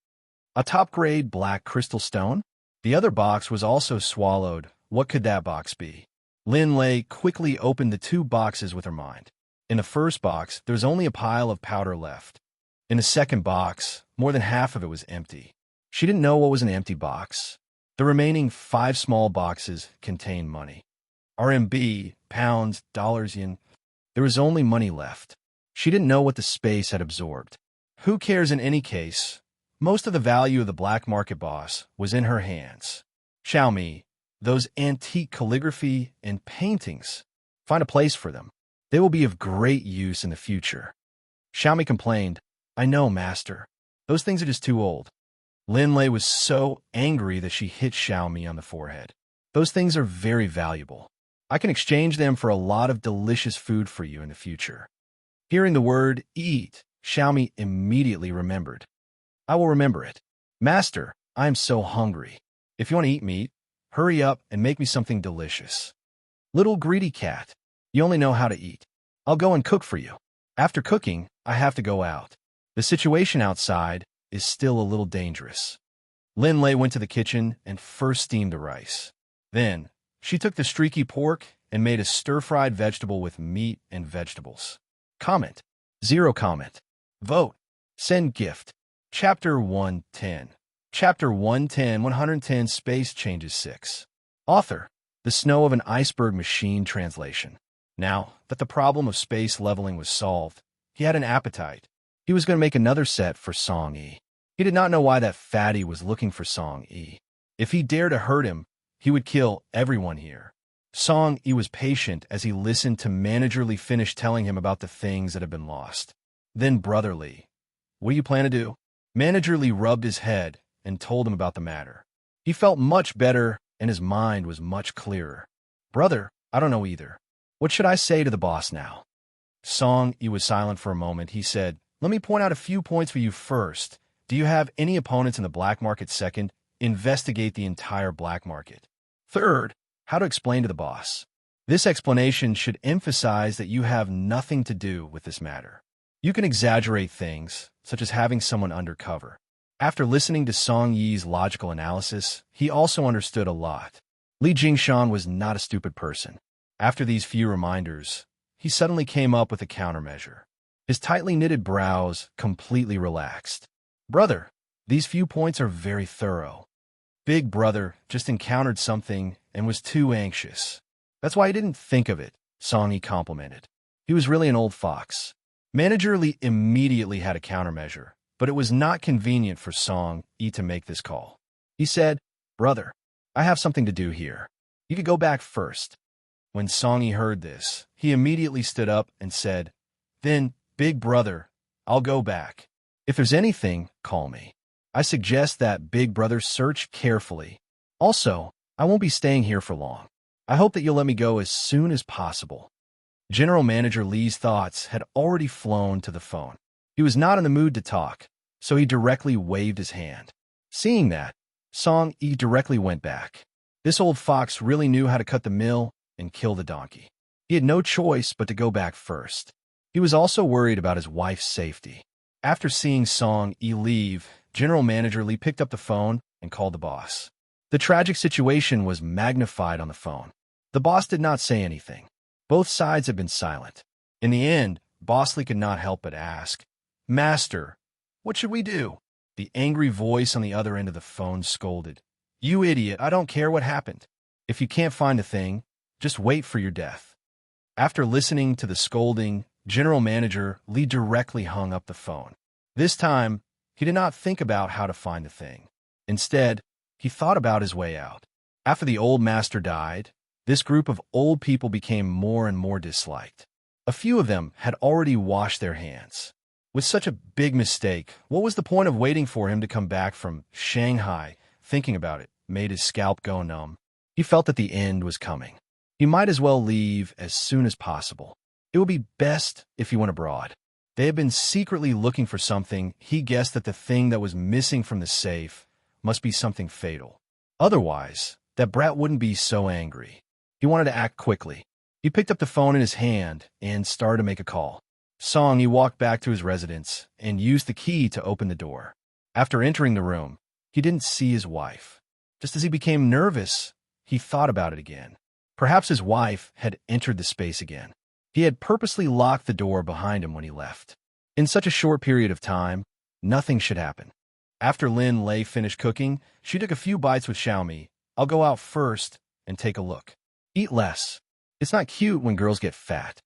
A top-grade black crystal stone? The other box was also swallowed. What could that box be? Lin Lei quickly opened the 2 boxes with her mind. In the first box, there was only a pile of powder left. In the second box, more than half of it was empty. She didn't know what was an empty box. The remaining 5 small boxes contained money. RMB, pounds, dollars, yen. There was only money left. She didn't know what the space had absorbed. Who cares in any case? Most of the value of the black market boss was in her hands. Xiaomi, those antique calligraphy and paintings. Find a place for them. They will be of great use in the future. Xiaomi complained, I know, master. Those things are just too old. Lin Lei was so angry that she hit Xiaomi on the forehead. Those things are very valuable. I can exchange them for a lot of delicious food for you in the future. Hearing the word eat, Xiaomi immediately remembered. I will remember it. Master, I am so hungry. If you want to eat meat, hurry up and make me something delicious. Little greedy cat, you only know how to eat. I'll go and cook for you. After cooking, I have to go out. The situation outside is still a little dangerous. Lin Lei went to the kitchen and first steamed the rice. Then, she took the streaky pork and made a stir-fried vegetable with meat and vegetables. Comment. 0 comment. Vote. Send gift. Chapter 110. Chapter 110, 110 Space Changes 6. Author, The Snow of an Iceberg Machine translation. Now that the problem of space leveling was solved, he had an appetite. He was going to make another set for Song Yi. He did not know why that fatty was looking for Song Yi. If he dared to hurt him, he would kill everyone here. Song Yi was patient as he listened to Manager Lee finish telling him about the things that had been lost. Then Brother Lee, what do you plan to do? Manager Lee rubbed his head and told him about the matter. He felt much better and his mind was much clearer. Brother, I don't know either. What should I say to the boss now? Song Yi was silent for a moment. He said, let me point out a few points for you first. Do you have any opponents in the black market? Second, investigate the entire black market. Third, how to explain to the boss. This explanation should emphasize that you have nothing to do with this matter. You can exaggerate things, such as having someone undercover. After listening to Song Yi's logical analysis, he also understood a lot. Li Jingshan was not a stupid person. After these few reminders, he suddenly came up with a countermeasure. His tightly knitted brows completely relaxed. Brother, these few points are very thorough. Big Brother just encountered something and was too anxious. That's why he didn't think of it, Song Yi complimented. He was really an old fox. Manager Lee immediately had a countermeasure, but it was not convenient for Song Yi to make this call. He said, Brother, I have something to do here. You could go back first. When Song Yi heard this, he immediately stood up and said, Then, Big Brother, I'll go back. If there's anything, call me. I suggest that Big Brother search carefully. Also, I won't be staying here for long. I hope that you'll let me go as soon as possible. General Manager Lee's thoughts had already flown to the phone. He was not in the mood to talk, so he directly waved his hand. Seeing that, Song Yi directly went back. This old fox really knew how to cut the mill and kill the donkey. He had no choice but to go back first. He was also worried about his wife's safety. After seeing Song Yi leave, General Manager Lee picked up the phone and called the boss. The tragic situation was magnified on the phone. The boss did not say anything. Both sides had been silent. In the end, Boss Lee could not help but ask, Master, what should we do? The angry voice on the other end of the phone scolded. You idiot, I don't care what happened. If you can't find a thing, just wait for your death. After listening to the scolding, General Manager Lee directly hung up the phone. This time, he did not think about how to find the thing. Instead, he thought about his way out. After the old master died, this group of old people became more and more disliked. A few of them had already washed their hands. With such a big mistake, what was the point of waiting for him to come back from Shanghai? Thinking about it made his scalp go numb. He felt that the end was coming. He might as well leave as soon as possible. It would be best if he went abroad. They had been secretly looking for something. He guessed that the thing that was missing from the safe must be something fatal. Otherwise, that brat wouldn't be so angry. He wanted to act quickly. He picked up the phone in his hand and started to make a call. Song Yi walked back to his residence and used the key to open the door. After entering the room, he didn't see his wife. Just as he became nervous, he thought about it again. Perhaps his wife had entered the space again. He had purposely locked the door behind him when he left. In such a short period of time, nothing should happen. After Lin Lei finished cooking, she took a few bites with Xiaomi. I'll go out first and take a look. Eat less. It's not cute when girls get fat.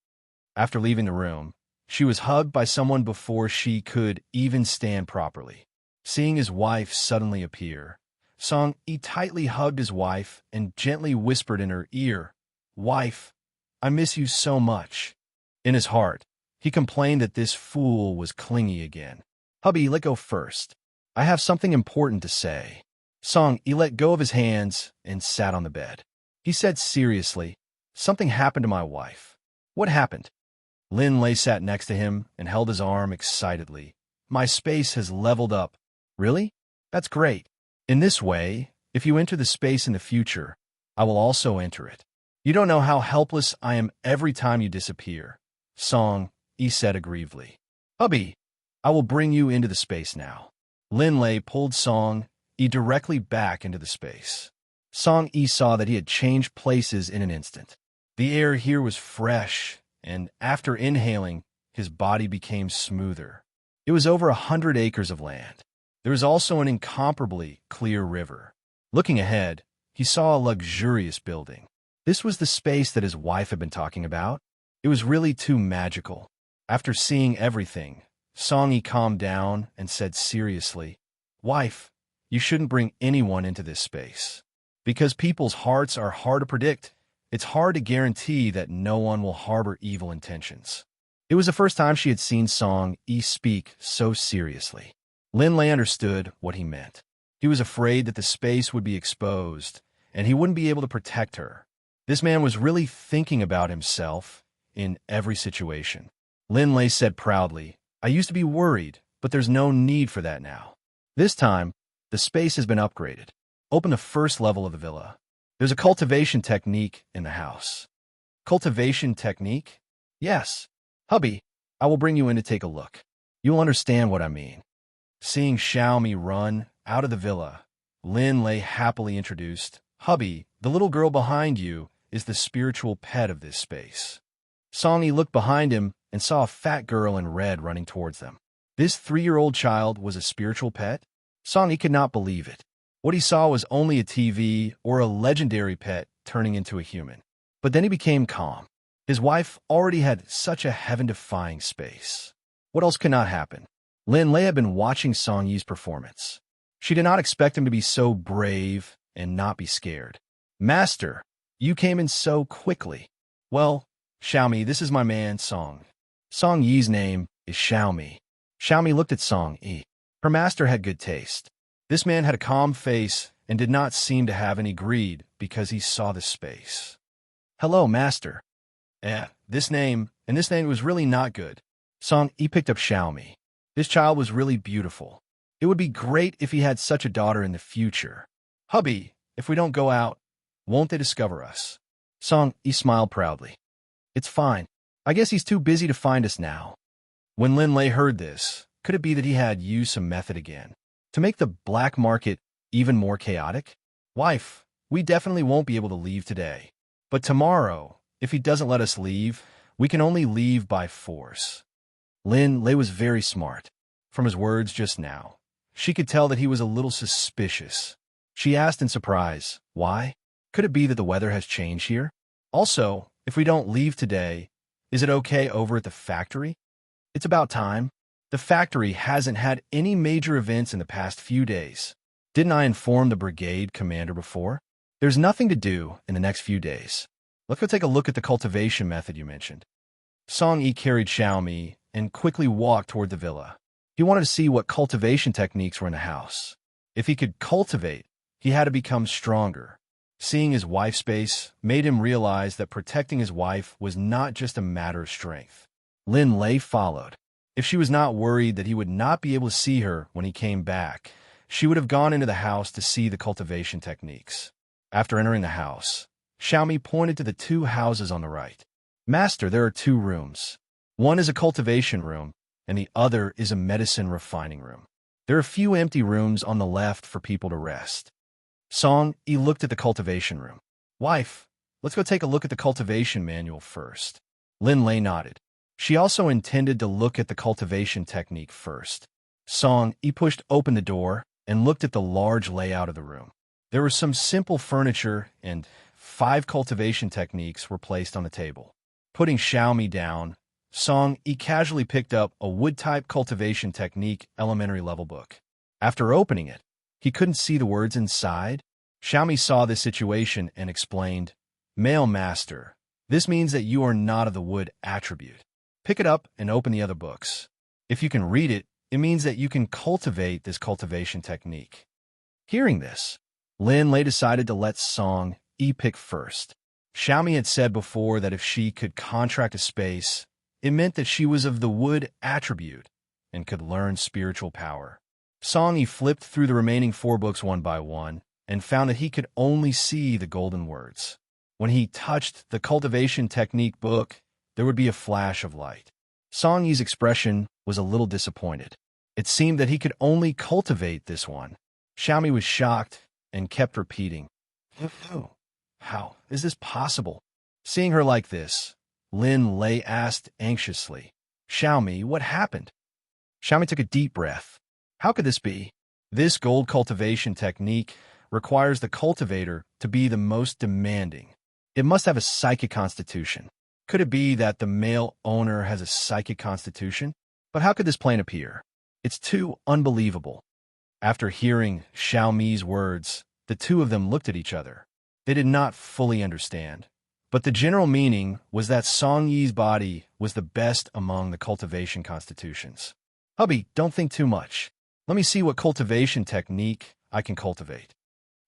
After leaving the room, she was hugged by someone before she could even stand properly. Seeing his wife suddenly appear, Song Yi tightly hugged his wife and gently whispered in her ear, Wife, I miss you so much. In his heart, he complained that this fool was clingy again. Hubby, let go first. I have something important to say. Song Yi let go of his hands and sat on the bed. He said seriously, Something happened to my wife. What happened? Lin Lei sat next to him and held his arm excitedly. My space has leveled up. Really? That's great. In this way, if you enter the space in the future, I will also enter it. You don't know how helpless I am every time you disappear. Song Yi said aggrievedly. Hubby, I will bring you into the space now. Lin Lei pulled Song Yi directly back into the space. Song Yi saw that he had changed places in an instant. The air here was fresh, and after inhaling, his body became smoother. It was over 100 acres of land. There was also an incomparably clear river. Looking ahead, he saw a luxurious building. This was the space that his wife had been talking about. It was really too magical. After seeing everything, Song-yi calmed down and said seriously, "Wife, you shouldn't bring anyone into this space. Because people's hearts are hard to predict, it's hard to guarantee that no one will harbor evil intentions." It was the first time she had seen Song-yi speak so seriously. Lin Lei understood what he meant. He was afraid that the space would be exposed, and he wouldn't be able to protect her. This man was really thinking about himself in every situation. Lin Lei said proudly, "I used to be worried, but there's no need for that now. This time, the space has been upgraded. Open the first level of the villa. There's a cultivation technique in the house." "Cultivation technique?" "Yes. Hubby, I will bring you in to take a look. You'll understand what I mean." Seeing Xiaomi run out of the villa, Lin Lei happily introduced, "Hubby, the little girl behind you is the spiritual pet of this space." Song-yi looked behind him and saw a fat girl in red running towards them. This 3-year-old child was a spiritual pet? Song-yi could not believe it. What he saw was only a TV or a legendary pet turning into a human. But then he became calm. His wife already had such a heaven-defying space. What else could not happen? Lin Lei had been watching Song-yi's performance. She did not expect him to be so brave and not be scared. "Master, you came in so quickly." "Well, Xiaomi, this is my man, Song. Song-yi's name is Xiaomi." Xiaomi looked at Song-yi. Her master had good taste. This man had a calm face and did not seem to have any greed because he saw the space. "Hello, master." This name was really not good." Song-yi picked up Xiaomi. This child was really beautiful. It would be great if he had such a daughter in the future. "Hubby, if we don't go out, won't they discover us?" Song-yi smiled proudly. "It's fine. I guess he's too busy to find us now." When Lin Lei heard this, could it be that he had used some method again to make the black market even more chaotic? "Wife, we definitely won't be able to leave today. But tomorrow, if he doesn't let us leave, we can only leave by force." Lin Lei was very smart. From his words just now, she could tell that he was a little suspicious. She asked in surprise, "Why? Could it be that the weather has changed here? Also, if we don't leave today, is it okay over at the factory? It's about time. The factory hasn't had any major events in the past few days. Didn't I inform the brigade commander before? There's nothing to do in the next few days. Let's go take a look at the cultivation method you mentioned." Song-yi carried Xiaomi and quickly walked toward the villa. He wanted to see what cultivation techniques were in the house. If he could cultivate, he had to become stronger. Seeing his wife's space made him realize that protecting his wife was not just a matter of strength. Lin Lei followed. If she was not worried that he would not be able to see her when he came back, she would have gone into the house to see the cultivation techniques. After entering the house, Xiaomi pointed to the 2 houses on the right. "Master, there are 2 rooms. One is a cultivation room, and the other is a medicine refining room. There are a few empty rooms on the left for people to rest." Song-yi looked at the cultivation room. "Wife, let's go take a look at the cultivation manual first." Lin Lei nodded. She also intended to look at the cultivation technique first. Song-yi pushed open the door and looked at the large layout of the room. There was some simple furniture and 5 cultivation techniques were placed on the table. Putting Xiaomi down, Song-yi casually picked up a wood-type cultivation technique elementary level book. After opening it, he couldn't see the words inside. Xiaomi saw this situation and explained, "Male master, this means that you are not of the wood attribute. Pick it up and open the other books. If you can read it, it means that you can cultivate this cultivation technique." Hearing this, Lin Lei decided to let Song-yi pick first. Xiaomi had said before that if she could contract a space, it meant that she was of the wood attribute and could learn spiritual power. Song-yi flipped through the remaining 4 books one by one and found that he could only see the golden words. When he touched the cultivation technique book, there would be a flash of light. Song-yi's expression was a little disappointed. It seemed that he could only cultivate this one. Xiaomi was shocked and kept repeating, "How is this possible?" Seeing her like this, Lin Lei asked anxiously, "Xiaomi, what happened?" Xiaomi took a deep breath. How could this be? This gold cultivation technique requires the cultivator to be the most demanding. It must have a psychic constitution. Could it be that the male owner has a psychic constitution? But how could this plan appear? It's too unbelievable. After hearing Xiaomi's words, the two of them looked at each other. They did not fully understand. But the general meaning was that Song Yi's body was the best among the cultivation constitutions. Hubby, don't think too much. Let me see what cultivation technique I can cultivate.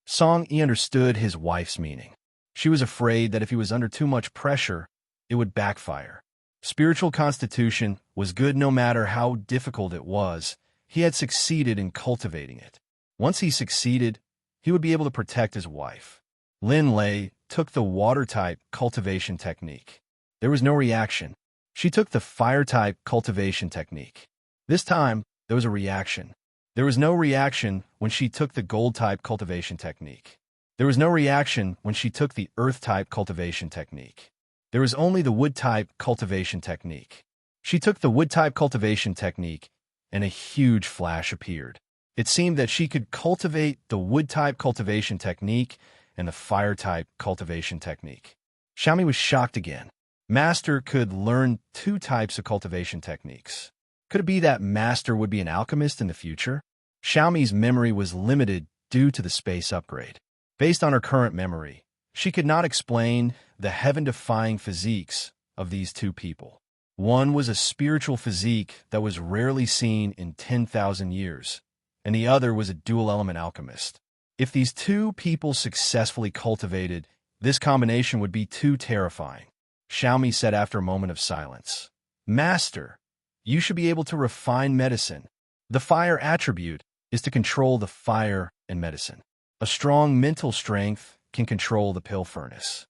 Song Yi understood his wife's meaning. She was afraid that if he was under too much pressure, it would backfire. Spiritual constitution was good no matter how difficult it was. He had succeeded in cultivating it. Once he succeeded, he would be able to protect his wife. Lin Lei took the water-type cultivation technique. There was no reaction. She took the fire-type cultivation technique. This time, there was a reaction. There was no reaction when she took the gold-type cultivation technique. There was no reaction when she took the earth-type cultivation technique. There was only the wood-type cultivation technique. She took the wood-type cultivation technique, and a huge flash appeared. It seemed that she could cultivate the wood-type cultivation technique and the fire-type cultivation technique. Xiaomi was shocked again. Master could learn two types of cultivation techniques. Could it be that Master would be an alchemist in the future? Xiaomi's memory was limited due to the space upgrade. Based on her current memory, she could not explain the heaven-defying physiques of these two people. One was a spiritual physique that was rarely seen in 10,000 years, and the other was a dual-element alchemist. If these two people successfully cultivated, this combination would be too terrifying. Xiaomi said after a moment of silence, Master, you should be able to refine medicine. The fire attribute is to control the fire in medicine. A strong mental strength can control the pill furnace.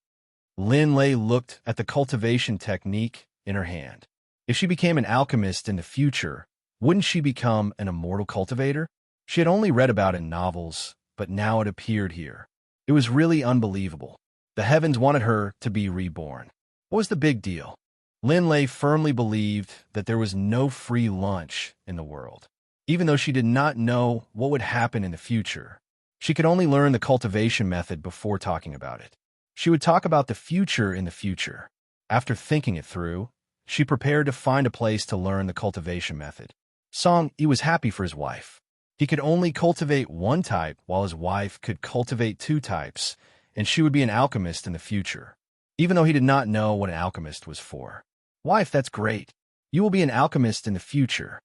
Lin Lei looked at the cultivation technique in her hand. If she became an alchemist in the future, wouldn't she become an immortal cultivator? She had only read about it in novels, but now it appeared here. It was really unbelievable. The heavens wanted her to be reborn. What was the big deal? Lin Lei firmly believed that there was no free lunch in the world. Even though she did not know what would happen in the future, she could only learn the cultivation method before talking about it. She would talk about the future in the future. After thinking it through, she prepared to find a place to learn the cultivation method. Song Yi was happy for his wife. He could only cultivate one type, while his wife could cultivate two types, and she would be an alchemist in the future, even though he did not know what an alchemist was for. Wife, that's great. You will be an alchemist in the future.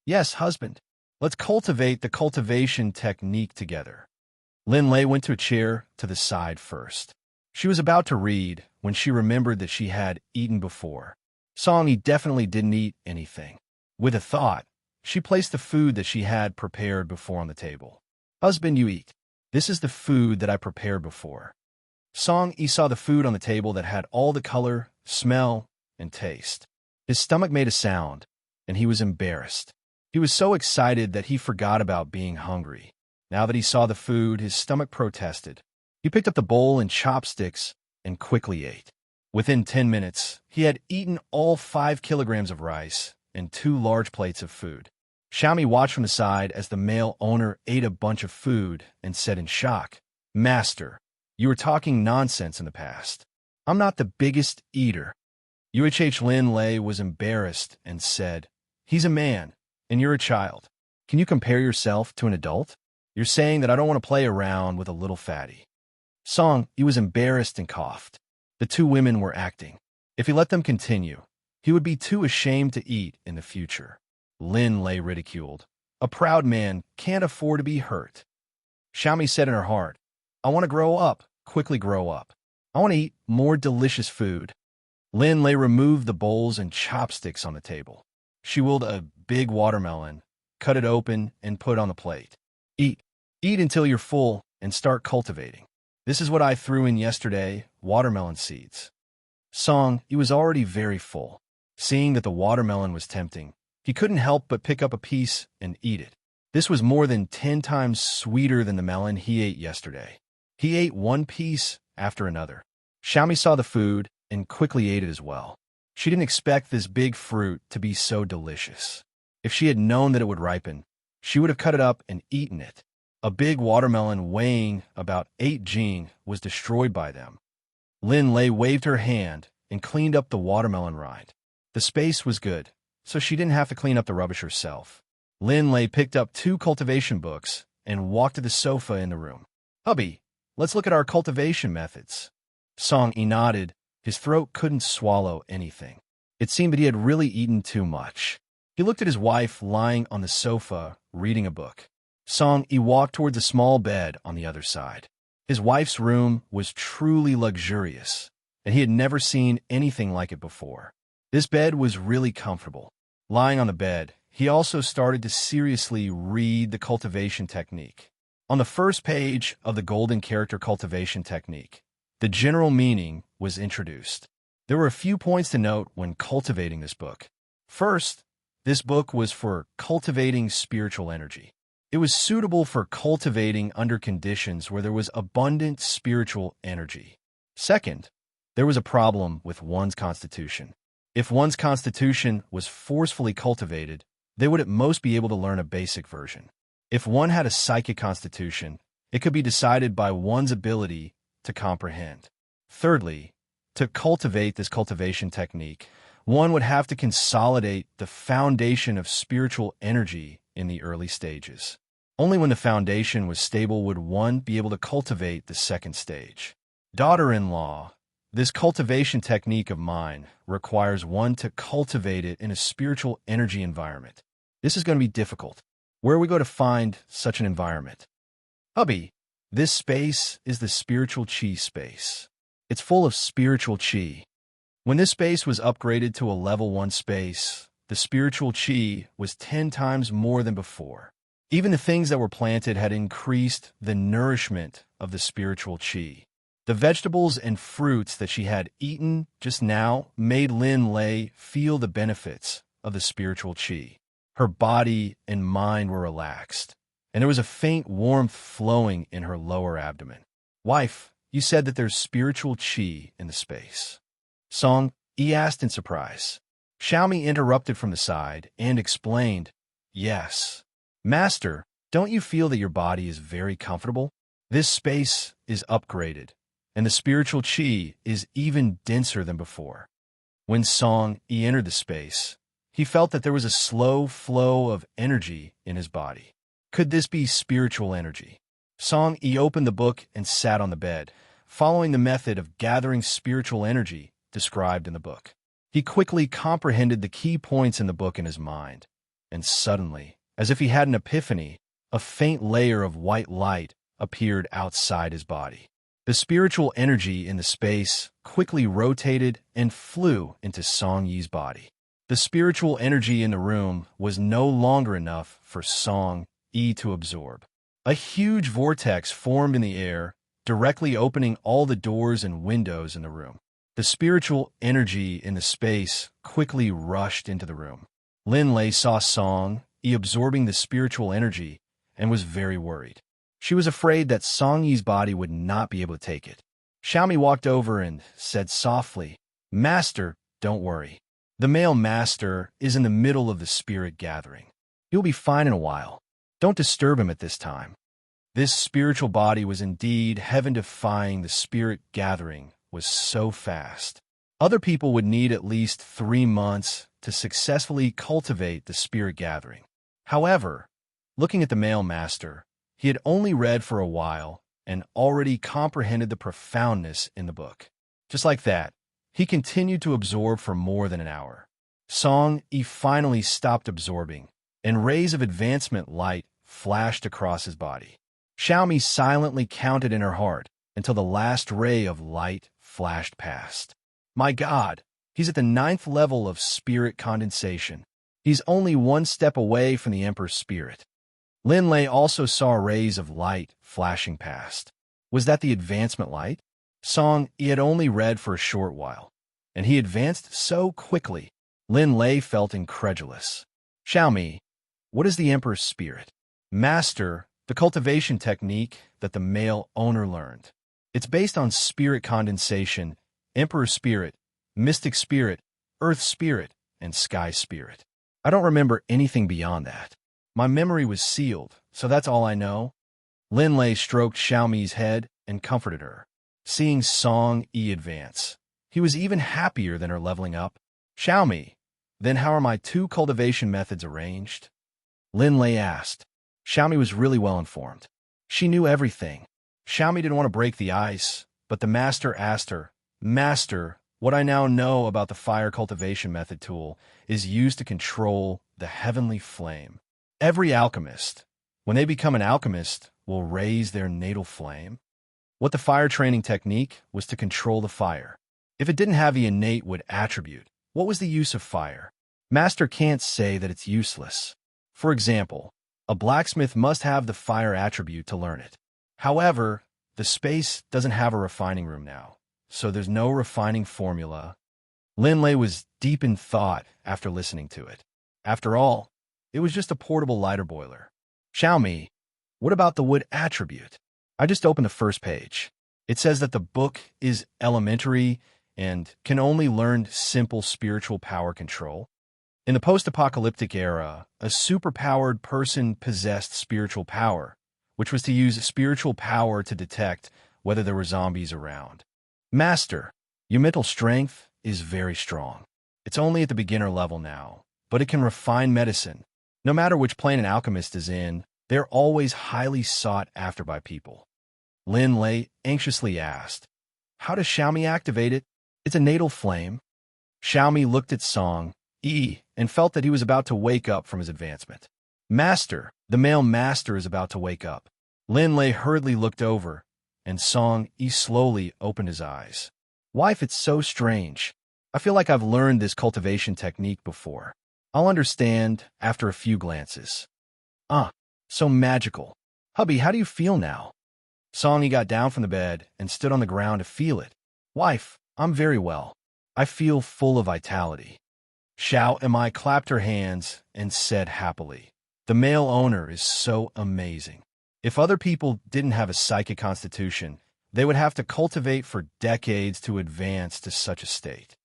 Yes, husband. Let's cultivate the cultivation technique together. Lin Lei went to a chair to the side first. She was about to read when she remembered that she had eaten before. Song Yi definitely didn't eat anything. With a thought, she placed the food that she had prepared before on the table. Husband, you eat. This is the food that I prepared before. Song Yi saw the food on the table that had all the color, smell, and taste. His stomach made a sound, and he was embarrassed. He was so excited that he forgot about being hungry. Now that he saw the food, his stomach protested. He picked up the bowl and chopsticks and quickly ate. Within 10 minutes, he had eaten all 5 kilograms of rice and 2 large plates of food. Xiaomi watched from the side as the male owner ate a bunch of food and said in shock, Master, you were talking nonsense in the past. I'm not the biggest eater. Lin Lei was embarrassed and said, He's a man, and you're a child. Can you compare yourself to an adult? You're saying that I don't want to play around with a little fatty. Song Yi was embarrassed and coughed. The two women were acting. If he let them continue, he would be too ashamed to eat in the future. Lin Lei ridiculed. A proud man can't afford to be hurt. Xiaomi said in her heart, I want to grow up, quickly grow up. I want to eat more delicious food. Lin Lei removed the bowls and chopsticks on the table. She willed a big watermelon, cut it open, and put it on the plate. Eat. Eat until you're full and start cultivating. This is what I threw in yesterday, watermelon seeds. Song Yi was already very full. Seeing that the watermelon was tempting, he couldn't help but pick up a piece and eat it. This was more than 10 times sweeter than the melon he ate yesterday. He ate one piece after another. Xiaomi saw the food and quickly ate it as well. She didn't expect this big fruit to be so delicious. If she had known that it would ripen, she would have cut it up and eaten it. A big watermelon weighing about 8 jing was destroyed by them. Lin Lei waved her hand and cleaned up the watermelon rind. The space was good, so she didn't have to clean up the rubbish herself. Lin Lei picked up 2 cultivation books and walked to the sofa in the room. "Hubby, let's look at our cultivation methods." Song Yi nodded. His throat couldn't swallow anything. It seemed that he had really eaten too much. He looked at his wife lying on the sofa, reading a book. Song Yi walked towards a small bed on the other side. His wife's room was truly luxurious, and he had never seen anything like it before. This bed was really comfortable. Lying on the bed, he also started to seriously read the cultivation technique. On the first page of the Golden Character Cultivation Technique, the general meaning was introduced. There were a few points to note when cultivating this book. First, this book was for cultivating spiritual energy. It was suitable for cultivating under conditions where there was abundant spiritual energy. Second, there was a problem with one's constitution. If one's constitution was forcefully cultivated, they would at most be able to learn a basic version. If one had a psychic constitution, it could be decided by one's ability to comprehend. Thirdly, to cultivate this cultivation technique, one would have to consolidate the foundation of spiritual energy in the early stages. Only when the foundation was stable would one be able to cultivate the second stage. Daughter-in-law, this cultivation technique of mine requires one to cultivate it in a spiritual energy environment. This is going to be difficult. Where are we going to find such an environment? Hubby, this space is the spiritual chi space. It's full of spiritual chi. When this space was upgraded to a level 1 space, the spiritual chi was 10 times more than before. Even the things that were planted had increased the nourishment of the spiritual chi. The vegetables and fruits that she had eaten just now made Lin Lei feel the benefits of the spiritual chi. Her body and mind were relaxed, and there was a faint warmth flowing in her lower abdomen. "Wife, you said that there's spiritual chi in the space." Song Yi asked in surprise. Xiaomi interrupted from the side and explained, "Yes. Master, don't you feel that your body is very comfortable? This space is upgraded, and the spiritual chi is even denser than before." When Song Yi entered the space, he felt that there was a slow flow of energy in his body. Could this be spiritual energy? Song Yi opened the book and sat on the bed, following the method of gathering spiritual energy described in the book. He quickly comprehended the key points in the book in his mind, and suddenly, as if he had an epiphany, a faint layer of white light appeared outside his body. The spiritual energy in the space quickly rotated and flew into Song Yi's body. The spiritual energy in the room was no longer enough for Song Yi to absorb. A huge vortex formed in the air, directly opening all the doors and windows in the room. The spiritual energy in the space quickly rushed into the room. Lin Lei saw Song Yi absorbing the spiritual energy and was very worried. She was afraid that Song Yi's body would not be able to take it. Xiaomi walked over and said softly, "Master, don't worry. The male master is in the middle of the spirit gathering. He'll be fine in a while. Don't disturb him at this time." This spiritual body was indeed heaven-defying. The spirit gathering was so fast. Other people would need at least 3 months to successfully cultivate the spirit gathering. However, looking at the male master, he had only read for a while and already comprehended the profoundness in the book. Just like that, he continued to absorb for more than an hour. Song Yi finally stopped absorbing, and rays of advancement light flashed across his body. Xiaomi silently counted in her heart until the last ray of light flashed past. My God, he's at the 9th level of spirit condensation. He's only 1 step away from the Emperor's spirit. Lin Lei also saw rays of light flashing past. Was that the advancement light? Song Yi had only read for a short while, and he advanced so quickly, Lin Lei felt incredulous. Xiaomi, what is the Emperor's spirit? Master, the cultivation technique that the male owner learned. It's based on spirit condensation, Emperor spirit, mystic spirit, earth spirit, and sky spirit. I don't remember anything beyond that. My memory was sealed, so that's all I know. Lin Lei stroked Xiaomi's head and comforted her. Seeing Song Yi advance, he was even happier than her leveling up. Xiaomi, then how are my two cultivation methods arranged? Lin Lei asked. Xiaomi was really well informed. She knew everything. Xiaomi didn't want to break the ice, but the master asked her, Master, what I now know about the fire cultivation method tool is used to control the heavenly flame. Every alchemist, when they become an alchemist, will raise their natal flame. What the fire training technique was to control the fire. If it didn't have the innate wood attribute, what was the use of fire? Master can't say that it's useless. For example, a blacksmith must have the fire attribute to learn it. However, the space doesn't have a refining room now, so there's no refining formula. Lin Lei was deep in thought after listening to it. After all, it was just a portable lighter boiler. Xiaomi, what about the wood attribute? I just opened the first page. It says that the book is elementary and can only learn simple spiritual power control. In the post-apocalyptic era, a superpowered person possessed spiritual power, which was to use spiritual power to detect whether there were zombies around. Master, your mental strength is very strong. It's only at the beginner level now, but it can refine medicine. No matter which plane an alchemist is in, they're always highly sought after by people. Lin Lei anxiously asked, How does Xiaomi activate it? It's a natal flame. Xiaomi looked at Song Yi and felt that he was about to wake up from his advancement. Master, the male master is about to wake up. Lin Lei hurriedly looked over, and Song Yi slowly opened his eyes. Wife, it's so strange. I feel like I've learned this cultivation technique before. I'll understand after a few glances. So magical. Hubby, how do you feel now? Song Yi got down from the bed and stood on the ground to feel it. Wife, I'm very well. I feel full of vitality. Xiao and I clapped her hands and said happily, The male owner is so amazing. If other people didn't have a psychic constitution, they would have to cultivate for decades to advance to such a state.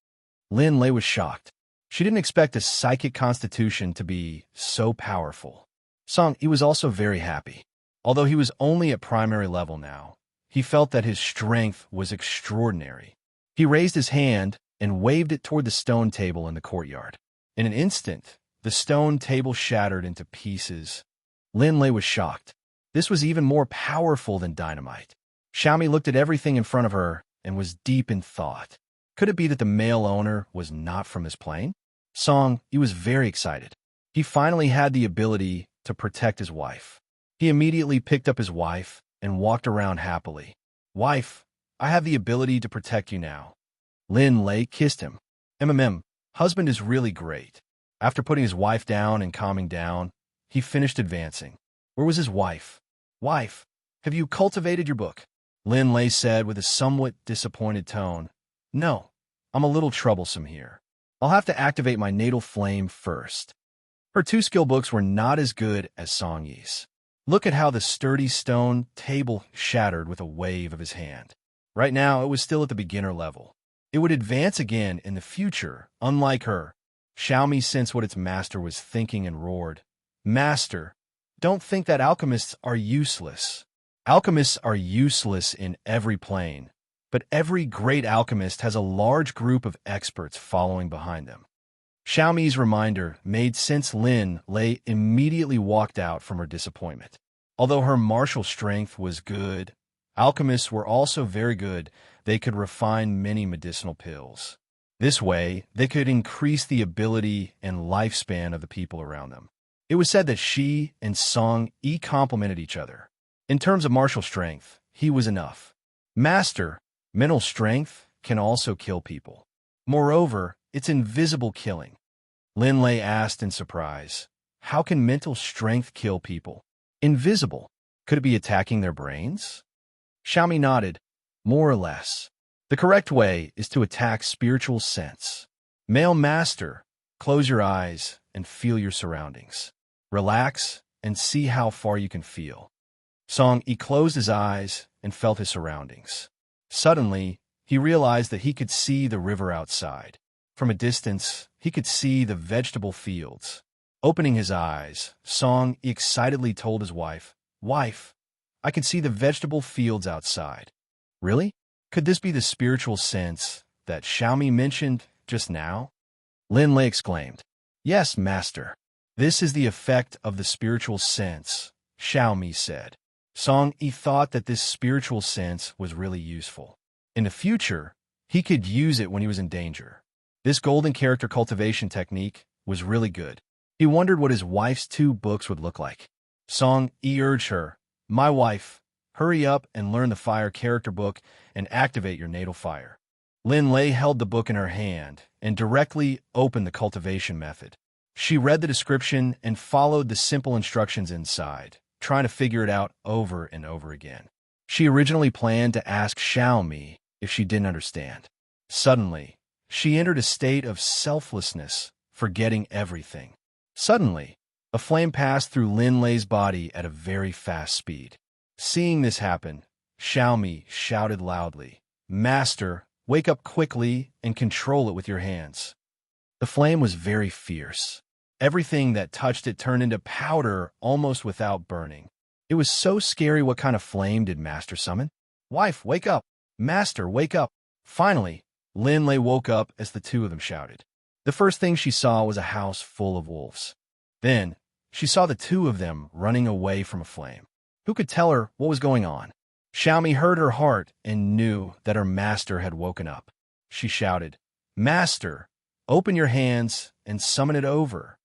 Lin Lei was shocked. She didn't expect a psychic constitution to be so powerful. Song Yi was also very happy. Although he was only at primary level now, he felt that his strength was extraordinary. He raised his hand and waved it toward the stone table in the courtyard. In an instant, the stone table shattered into pieces. Lin Lei was shocked. This was even more powerful than dynamite. Xiaomi looked at everything in front of her and was deep in thought. Could it be that the male owner was not from this plane? Song Yi was very excited. He finally had the ability to protect his wife. He immediately picked up his wife and walked around happily. Wife, I have the ability to protect you now. Lin Lei kissed him. Husband is really great. After putting his wife down and calming down, he finished advancing. Where was his wife? Wife, have you cultivated your book? Lin Lei said with a somewhat disappointed tone. No, I'm a little troublesome here. I'll have to activate my natal flame first. Her two skill books were not as good as Song Yi's. Look at how the sturdy stone table shattered with a wave of his hand. Right now, it was still at the beginner level. It would advance again in the future, unlike her. Xiaomi sensed what its master was thinking and roared. Master, don't think that alchemists are useless. Alchemists are useless in every plane, but every great alchemist has a large group of experts following behind them. Xiaomi's reminder made sense. Lin Lei immediately walked out from her disappointment. Although her martial strength was good, alchemists were also very good. They could refine many medicinal pills. This way, they could increase the ability and lifespan of the people around them. It was said that she and Song Yi complemented each other. In terms of martial strength, he was enough. Master, mental strength can also kill people. Moreover, it's invisible killing. Lin Lei asked in surprise, How can mental strength kill people? Invisible. Could it be attacking their brains? Xiaomi nodded. More or less. The correct way is to attack spiritual sense. Male master, close your eyes and feel your surroundings. Relax and see how far you can feel. Song Yi closed his eyes and felt his surroundings. Suddenly, he realized that he could see the river outside. From a distance, he could see the vegetable fields. Opening his eyes, Song Yi excitedly told his wife, Wife, I can see the vegetable fields outside. Really? Could this be the spiritual sense that Xiaomi mentioned just now? Lin Lei exclaimed. Yes, master. This is the effect of the spiritual sense, Xiaomi said. Song Yi thought that this spiritual sense was really useful. In the future, he could use it when he was in danger. This golden character cultivation technique was really good. He wondered what his wife's 2 books would look like. Song Yi urged her, My wife, hurry up and learn the fire character book and activate your natal fire. Lin Lei held the book in her hand and directly opened the cultivation method. She read the description and followed the simple instructions inside, trying to figure it out over and over again. She originally planned to ask Xiaomi if she didn't understand. Suddenly, she entered a state of selflessness, forgetting everything. Suddenly, a flame passed through Lin Lei's body at a very fast speed. Seeing this happen, Xiaomi shouted loudly, Master, wake up quickly and control it with your hands. The flame was very fierce. Everything that touched it turned into powder almost without burning. It was so scary. What kind of flame did Master summon? Wife, wake up! Master, wake up! Finally, Lin Lei woke up as the 2 of them shouted. The first thing she saw was a house full of wolves. Then, she saw the 2 of them running away from a flame. Who could tell her what was going on? Xiaomi heard her heart and knew that her master had woken up. She shouted, Master, open your hands and summon it over.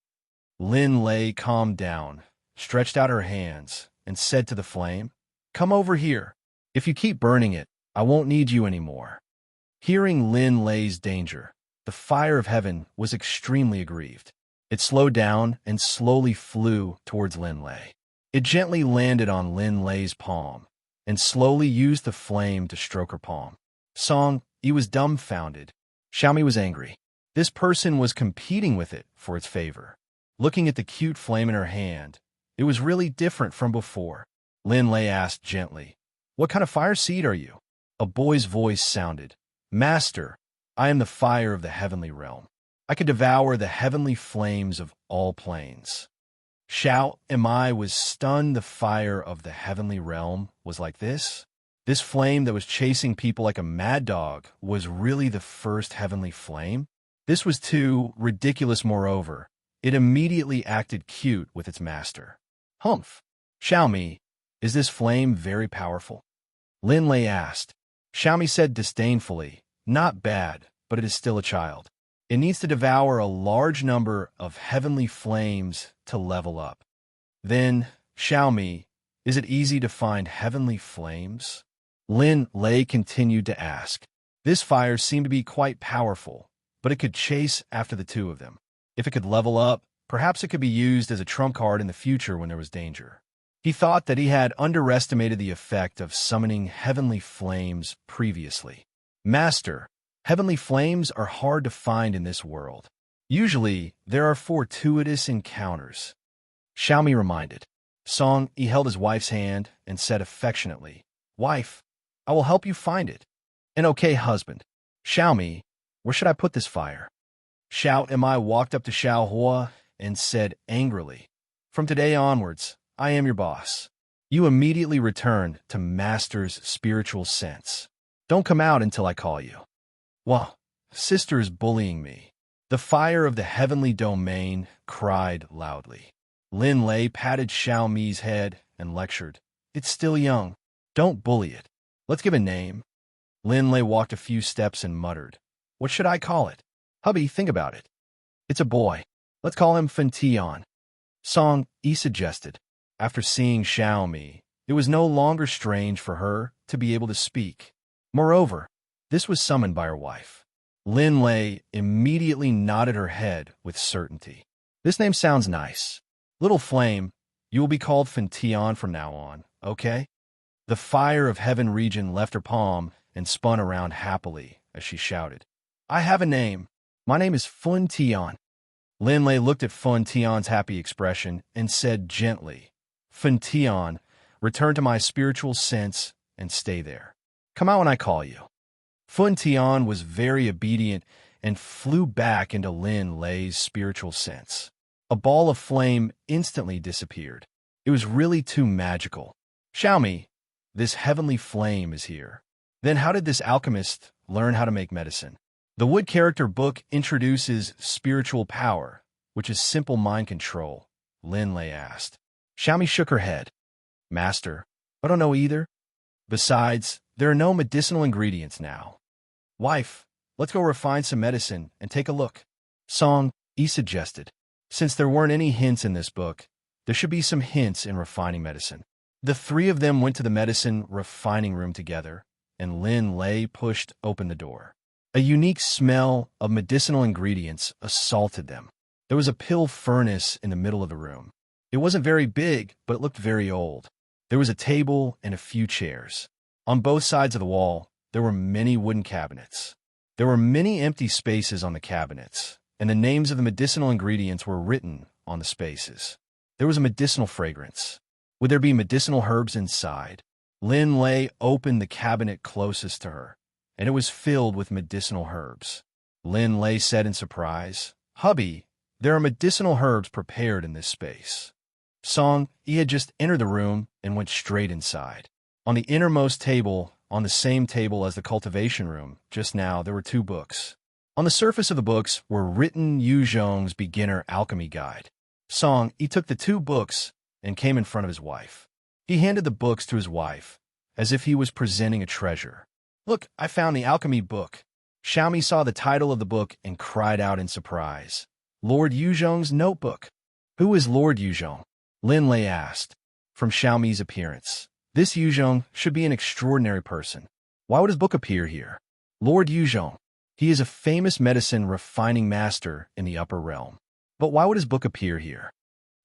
Lin Lei calmed down, stretched out her hands, and said to the flame, Come over here. If you keep burning it, I won't need you anymore. Hearing Lin Lei's danger, the fire of heaven was extremely aggrieved. It slowed down and slowly flew towards Lin Lei. It gently landed on Lin Lei's palm and slowly used the flame to stroke her palm. Song Yi was dumbfounded. Xiaomi was angry. This person was competing with it for its favor. Looking at the cute flame in her hand, it was really different from before. Lin Lei asked gently, What kind of fire seed are you? A boy's voice sounded, Master, I am the fire of the heavenly realm. I could devour the heavenly flames of all planes. Xiaomi was stunned. The fire of the heavenly realm was like this? This flame that was chasing people like a mad dog was really the first heavenly flame? This was too ridiculous. Moreover, it immediately acted cute with its master. Humph! Xiaomi, is this flame very powerful? Lin Lei asked. Xiaomi said disdainfully, Not bad, but it is still a child. It needs to devour a large number of heavenly flames to level up. Then, Xiaomi, is it easy to find heavenly flames? Lin Lei continued to ask. This fire seemed to be quite powerful, but it could chase after the 2 of them. If it could level up, perhaps it could be used as a trump card in the future when there was danger. He thought that he had underestimated the effect of summoning heavenly flames previously. Master, heavenly flames are hard to find in this world. Usually, there are fortuitous encounters. Xiaomi reminded. Song Yi held his wife's hand and said affectionately, Wife, I will help you find it. And okay, husband. Xiaomi, where should I put this fire? Xiaomi walked up to Xiaohua and said angrily, From today onwards, I am your boss. You immediately return to Master's spiritual sense. Don't come out until I call you. Well, sister is bullying me. The fire of the heavenly domain cried loudly. Lin Lei patted Xiaomi's head and lectured, It's still young. Don't bully it. Let's give a name. Lin Lei walked a few steps and muttered, What should I call it? Hubby, think about it. It's a boy. Let's call him Fentian. Song Yi suggested. After seeing Xiaomi, it was no longer strange for her to be able to speak. Moreover, this was summoned by her wife. Lin Lei immediately nodded her head with certainty. This name sounds nice. Little Flame, you will be called Fentian from now on, okay? The fire of heaven region left her palm and spun around happily as she shouted, I have a name. My name is Fun Tian. Lin Lei looked at Fun Tian's happy expression and said gently, Fun Tian, return to my spiritual sense and stay there. Come out when I call you. Fun Tian was very obedient and flew back into Lin Lei's spiritual sense. A ball of flame instantly disappeared. It was really too magical. Xiaomi, This heavenly flame is here. Then how did this alchemist learn how to make medicine? The Wood character book introduces spiritual power, which is simple mind control, Lin Lei asked. Xiaomi shook her head. Master, I don't know either. Besides, there are no medicinal ingredients now. Wife, let's go refine some medicine and take a look. Song, Yi suggested. Since there weren't any hints in this book, there should be some hints in refining medicine. The three of them went to the medicine refining room together, and Lin Lei pushed open the door. A unique smell of medicinal ingredients assaulted them. There was a pill furnace in the middle of the room. It wasn't very big, but it looked very old. There was a table and a few chairs. On both sides of the wall, there were many wooden cabinets. There were many empty spaces on the cabinets, and the names of the medicinal ingredients were written on the spaces. There was a medicinal fragrance. Would there be medicinal herbs inside? Lin Lei opened the cabinet closest to her, and it was filled with medicinal herbs. Lin Lei said in surprise, Hubby, there are medicinal herbs prepared in this space. Song, he had just entered the room and went straight inside. On the innermost table, on the same table as the cultivation room, just now there were two books. On the surface of the books were written Yu Zhong's Beginner Alchemy Guide. Song, he took the two books and came in front of his wife. He handed the books to his wife, as if he was presenting a treasure. Look, I found the alchemy book. Xiaomi saw the title of the book and cried out in surprise. Lord Yuzhong's notebook. Who is Lord Yuzhong? Lin Lei asked. From Xiaomi's appearance, this Yuzhong should be an extraordinary person. Why would his book appear here? Lord Yuzhong. He is a famous medicine refining master in the upper realm. But why would his book appear here?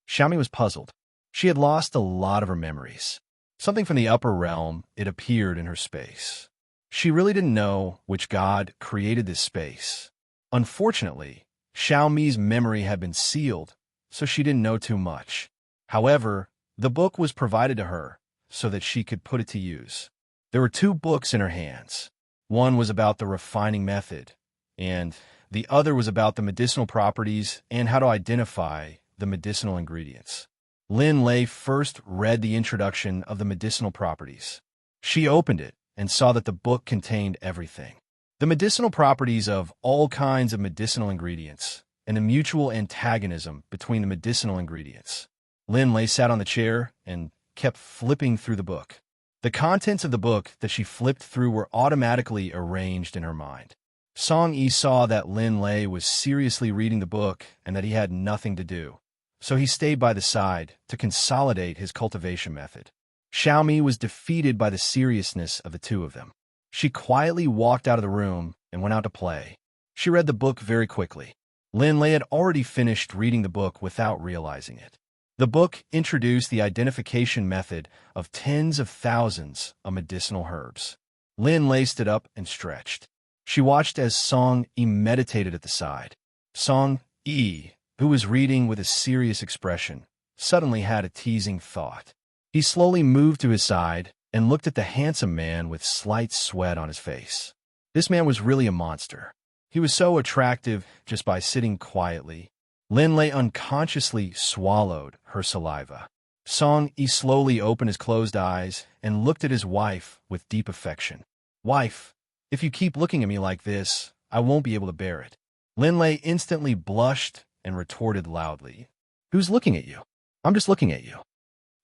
Xiaomi was puzzled. She had lost a lot of her memories. Something from the upper realm, it appeared in her space. She really didn't know which god created this space. Unfortunately, Xiaomi's memory had been sealed, so she didn't know too much. However, the book was provided to her so that she could put it to use. There were two books in her hands. One was about the refining method, and the other was about the medicinal properties and how to identify the medicinal ingredients. Lin Lei first read the introduction of the medicinal properties. She opened it and saw that the book contained everything. The medicinal properties of all kinds of medicinal ingredients and the mutual antagonism between the medicinal ingredients. Lin Lei sat on the chair and kept flipping through the book. The contents of the book that she flipped through were automatically arranged in her mind. Song Yi saw that Lin Lei was seriously reading the book and that he had nothing to do, so he stayed by the side to consolidate his cultivation method. Xiaomi was defeated by the seriousness of the two of them. She quietly walked out of the room and went out to play. She read the book very quickly. Lin Lei had already finished reading the book without realizing it. The book introduced the identification method of tens of thousands of medicinal herbs. Lin Lei stood up and stretched. She watched as Song Yi meditated at the side. Song Yi, who was reading with a serious expression, suddenly had a teasing thought. He slowly moved to his side and looked at the handsome man with slight sweat on his face. This man was really a monster. He was so attractive just by sitting quietly. Lin Lei unconsciously swallowed her saliva. Song Yi slowly opened his closed eyes and looked at his wife with deep affection. Wife, if you keep looking at me like this, I won't be able to bear it. Lin Lei instantly blushed and retorted loudly. Who's looking at you? I'm just looking at you.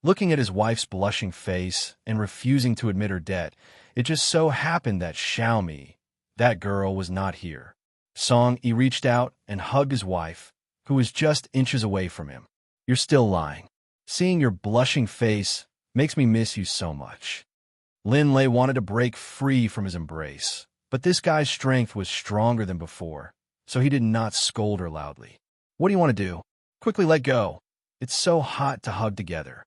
Looking at his wife's blushing face and refusing to admit her debt, it just so happened that Xiaomi, that girl, was not here. Song Yi reached out and hugged his wife, who was just inches away from him. You're still lying. Seeing your blushing face makes me miss you so much. Lin Lei wanted to break free from his embrace, but this guy's strength was stronger than before, so he did not scold her loudly. What do you want to do? Quickly let go. It's so hot to hug together.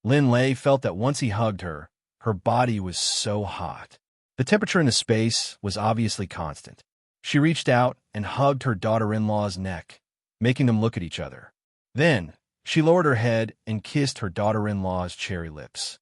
Lin Lei felt that once he hugged her, her body was so hot. The temperature in the space was obviously constant. She reached out and hugged her daughter-in-law's neck, making them look at each other. Then, she lowered her head and kissed her daughter-in-law's cherry lips.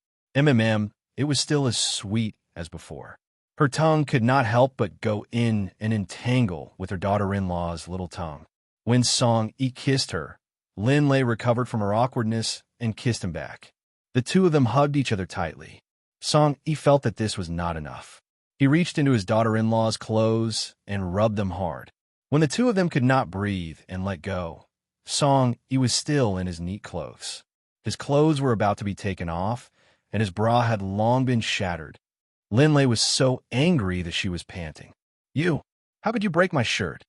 It was still as sweet as before. Her tongue could not help but go in and entangle with her daughter-in-law's little tongue. When Song Yi kissed her, Lin Lei recovered from her awkwardness and kissed him back. The two of them hugged each other tightly. Song-yi felt that this was not enough. He reached into his daughter-in-law's clothes and rubbed them hard. When the two of them could not breathe and let go, Song-yi was still in his neat clothes. His clothes were about to be taken off, and his bra had long been shattered. Lin-lei was so angry that she was panting. "You, how could you break my shirt?"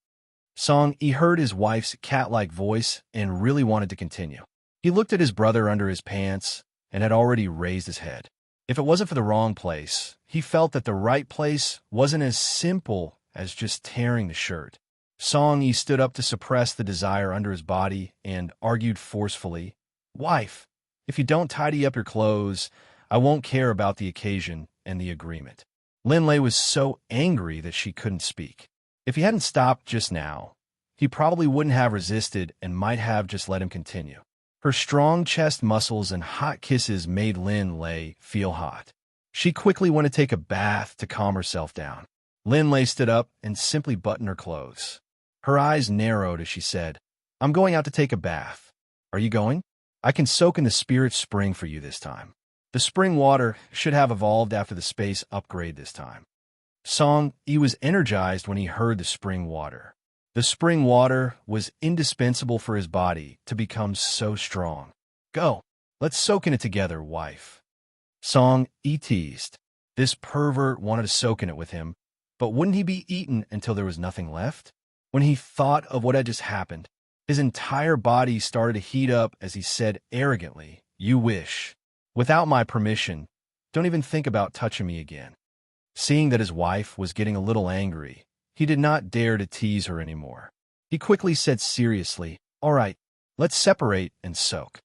Song-yi heard his wife's cat-like voice and really wanted to continue. He looked at his brother under his pants and had already raised his head. If it wasn't for the wrong place, he felt that the right place wasn't as simple as just tearing the shirt. Song-yi stood up to suppress the desire under his body and argued forcefully, "Wife, if you don't tidy up your clothes, I won't care about the occasion and the agreement." Lin-lei was so angry that she couldn't speak. If he hadn't stopped just now, he probably wouldn't have resisted and might have just let him continue. Her strong chest muscles and hot kisses made Lin-lei feel hot. She quickly went to take a bath to calm herself down. Lin-lei stood up and simply buttoned her clothes. Her eyes narrowed as she said, "I'm going out to take a bath. Are you going? I can soak in the spirit spring for you this time." The spring water should have evolved after the space upgrade this time. Song-yi was energized when he heard the spring water. The spring water was indispensable for his body to become so strong. "Go, let's soak in it together, wife." Song-yi teased. This pervert wanted to soak in it with him, but wouldn't he be eaten until there was nothing left? When he thought of what had just happened, his entire body started to heat up as he said arrogantly, "You wish. Without my permission, don't even think about touching me again." Seeing that his wife was getting a little angry, he did not dare to tease her anymore. He quickly said seriously, "All right, let's separate and soak."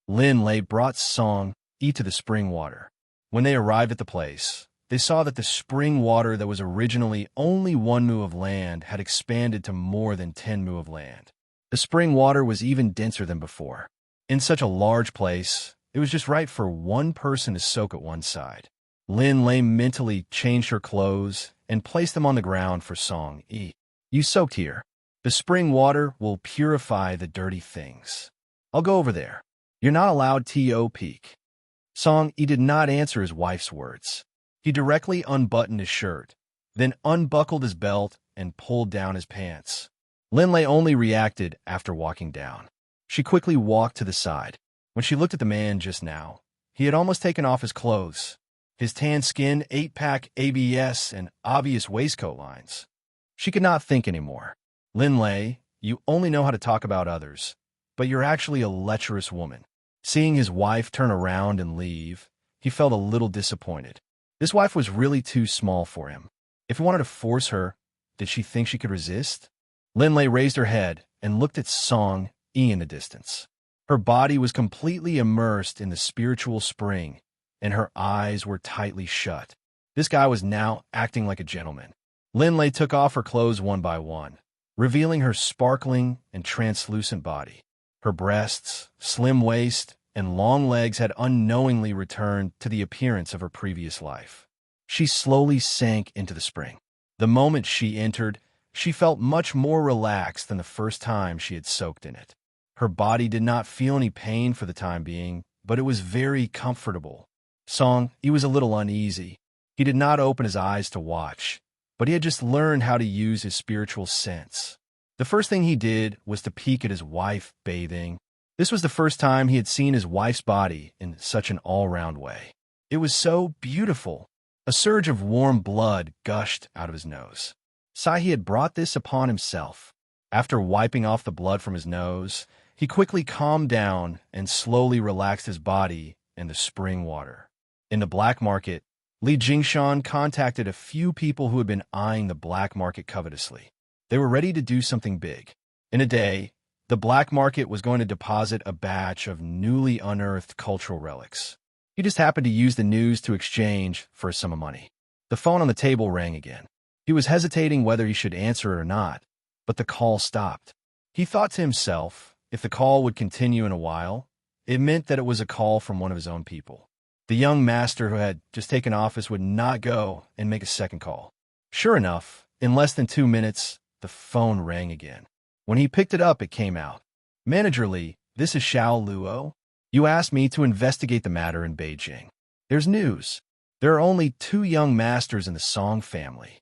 Lin-lei brought Song-yi to the spring water. When they arrived at the place, they saw that the spring water that was originally only 1 mu of land had expanded to more than 10 mu of land. The spring water was even denser than before. In such a large place, it was just right for one person to soak at one side. Lin-lei mentally changed her clothes and placed them on the ground for Song-yi. "You soaked here. The spring water will purify the dirty things. I'll go over there. You're not allowed to peek." Song-yi did not answer his wife's words. He directly unbuttoned his shirt, then unbuckled his belt and pulled down his pants. Lin-lei only reacted after walking down. She quickly walked to the side. When she looked at the man just now, he had almost taken off his clothes. His tan skin, 8-pack ABS, and obvious waistcoat lines. She could not think anymore. "Lin-lei, you only know how to talk about others, but you're actually a lecherous woman." Seeing his wife turn around and leave, he felt a little disappointed. This wife was really too small for him. If he wanted to force her, did she think she could resist? Lin-lei raised her head and looked at Song-yi in the distance. Her body was completely immersed in the spiritual spring, and her eyes were tightly shut. This guy was now acting like a gentleman. Lin-lei took off her clothes one by one, revealing her sparkling and translucent body. Her breasts, slim waist, and long legs had unknowingly returned to the appearance of her previous life. She slowly sank into the spring. The moment she entered, she felt much more relaxed than the first time she had soaked in it. Her body did not feel any pain for the time being, but it was very comfortable. Song-yi was a little uneasy. He did not open his eyes to watch, but he had just learned how to use his spiritual sense. The first thing he did was to peek at his wife bathing. This was the first time he had seen his wife's body in such an all-round way. It was so beautiful. A surge of warm blood gushed out of his nose. Sahi had brought this upon himself. After wiping off the blood from his nose, he quickly calmed down and slowly relaxed his body in the spring water. In the black market, Li Jingshan contacted a few people who had been eyeing the black market covetously. They were ready to do something big. In a day, the black market was going to deposit a batch of newly unearthed cultural relics. He just happened to use the news to exchange for a sum of money. The phone on the table rang again. He was hesitating whether he should answer it or not, but the call stopped. He thought to himself, if the call would continue in a while, it meant that it was a call from one of his own people. The young master who had just taken office would not go and make a second call. Sure enough, in less than 2 minutes, the phone rang again. When he picked it up, it came out. "Manager Li, this is Xiao Luo. You asked me to investigate the matter in Beijing. There's news. There are only two young masters in the Song family.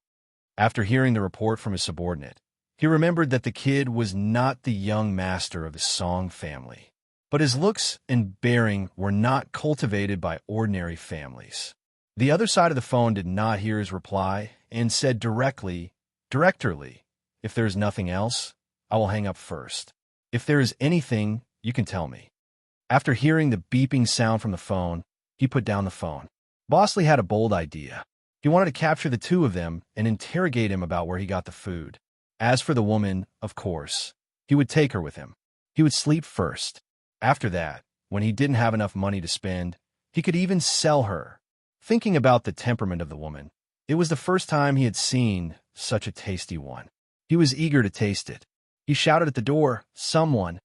After hearing the report from his subordinate, he remembered that the kid was not the young master of the Song family. But his looks and bearing were not cultivated by ordinary families. The other side of the phone did not hear his reply and said directorly, "If there is nothing else, I will hang up first. If there is anything, you can tell me." After hearing the beeping sound from the phone, he put down the phone. Bosley had a bold idea. He wanted to capture the two of them and interrogate him about where he got the food. As for the woman, of course, he would take her with him. He would sleep first. After that, when he didn't have enough money to spend, he could even sell her. Thinking about the temperament of the woman, it was the first time he had seen such a tasty one. He was eager to taste it. He shouted at the door, "Someone!"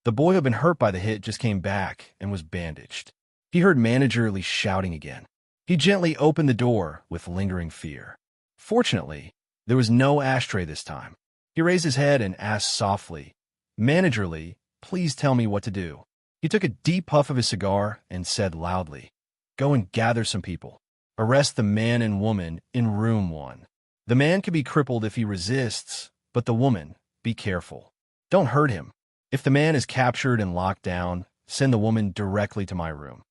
The boy who had been hurt by the hit just came back and was bandaged. He heard Manager Lee shouting again. He gently opened the door with lingering fear. Fortunately, there was no ashtray this time. He raised his head and asked softly, "Manager Lee, please tell me what to do." He took a deep puff of his cigar and said loudly, "Go and gather some people. Arrest the man and woman in room 1. The man can be crippled if he resists, but the woman, be careful. Don't hurt him. If the man is captured and locked down, send the woman directly to my room."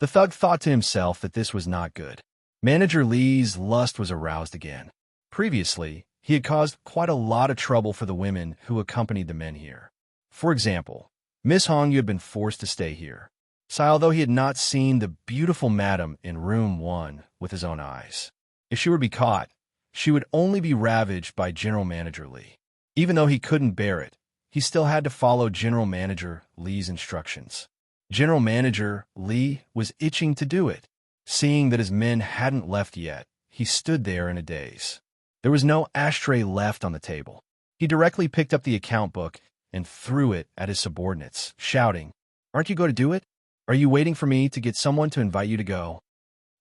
The thug thought to himself that this was not good. Manager Lee's lust was aroused again. Previously, he had caused quite a lot of trouble for the women who accompanied the men here. For example, Miss Hong had been forced to stay here. So although he had not seen the beautiful madam in room 1 with his own eyes, if she were to be caught, she would only be ravaged by General Manager Lee. Even though he couldn't bear it, he still had to follow General Manager Lee's instructions. General Manager Lee was itching to do it. Seeing that his men hadn't left yet, he stood there in a daze. There was no ashtray left on the table. He directly picked up the account book and threw it at his subordinates, shouting, "Aren't you going to do it? Are you waiting for me to get someone to invite you to go?"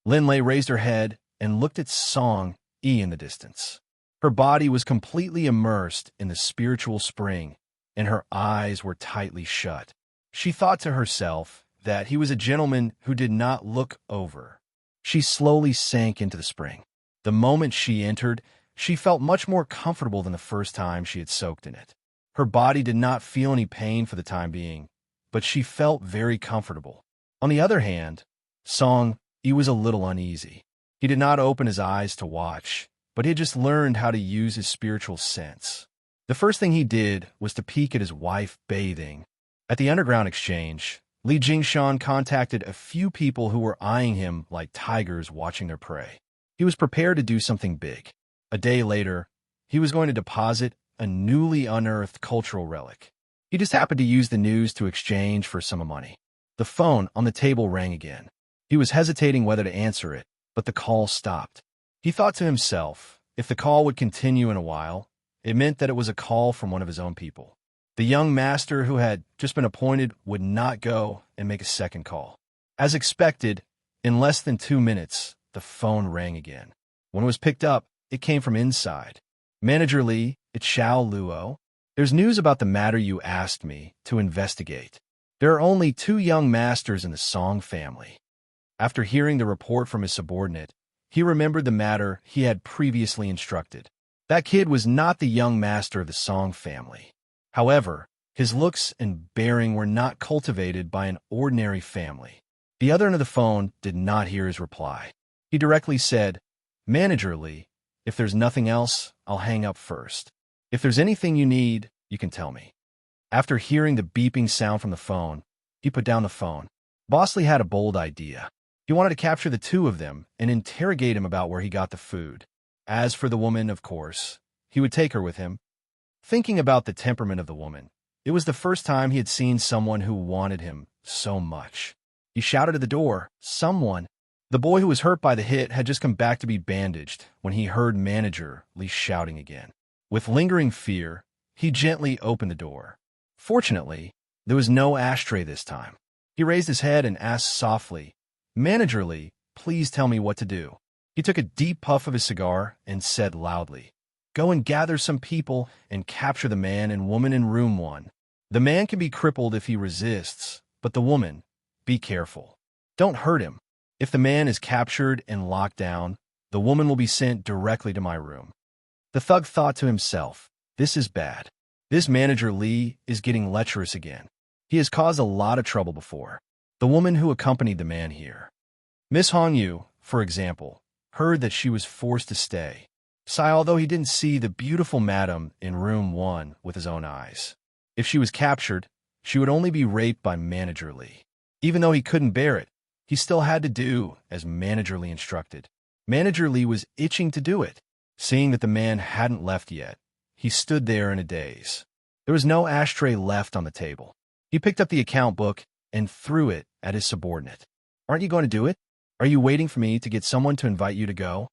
Lin Lei raised her head and looked at Song Yi in the distance. Her body was completely immersed in the spiritual spring, and her eyes were tightly shut. She thought to herself that he was a gentleman who did not look over. She slowly sank into the spring. The moment she entered, she felt much more comfortable than the first time she had soaked in it. Her body did not feel any pain for the time being, but she felt very comfortable. On the other hand, Song Yi was a little uneasy. He did not open his eyes to watch, but he had just learned how to use his spiritual sense. The first thing he did was to peek at his wife bathing. At the underground exchange, Li Jingshan contacted a few people who were eyeing him like tigers watching their prey. He was prepared to do something big. A day later, he was going to deposit a newly unearthed cultural relic. He just happened to use the news to exchange for some money. The phone on the table rang again. He was hesitating whether to answer it, but the call stopped. He thought to himself, if the call would continue in a while, it meant that it was a call from one of his own people. The young master who had just been appointed would not go and make a second call. As expected, in less than 2 minutes, the phone rang again. When it was picked up, it came from inside. "Manager Lee, it's Xiao Luo. There's news about the matter you asked me to investigate. There are only 2 young masters in the Song family." After hearing the report from his subordinate, he remembered the matter he had previously instructed. That kid was not the young master of the Song family. However, his looks and bearing were not cultivated by an ordinary family. The other end of the phone did not hear his reply. He directly said, "Manager Lee, if there's nothing else, I'll hang up first. If there's anything you need, you can tell me." After hearing the beeping sound from the phone, he put down the phone. Bosley had a bold idea. He wanted to capture the two of them and interrogate him about where he got the food. As for the woman, of course, he would take her with him. Thinking about the temperament of the woman, it was the first time he had seen someone who wanted him so much. He shouted at the door, "Someone!" The boy who was hurt by the hit had just come back to be bandaged when he heard Manager Lee shouting again. With lingering fear, he gently opened the door. Fortunately, there was no ashtray this time. He raised his head and asked softly, "Manager Lee, please tell me what to do." He took a deep puff of his cigar and said loudly, "Go and gather some people and capture the man and woman in room 1. The man can be crippled if he resists, but the woman, be careful. Don't hurt him. If the man is captured and locked down, the woman will be sent directly to my room. The thug thought to himself, this is bad. This manager Lee is getting lecherous again. He has caused a lot of trouble before. The woman who accompanied the man here, Miss Hongyu, for example, heard that she was forced to stay. Sigh, although he didn't see the beautiful madam in room 1 with his own eyes. If she was captured, she would only be raped by Manager Lee. Even though he couldn't bear it, he still had to do as Manager Lee instructed. Manager Lee was itching to do it. Seeing that the man hadn't left yet, he stood there in a daze. There was no ashtray left on the table. He picked up the account book and threw it at his subordinate. Aren't you going to do it? Are you waiting for me to get someone to invite you to go?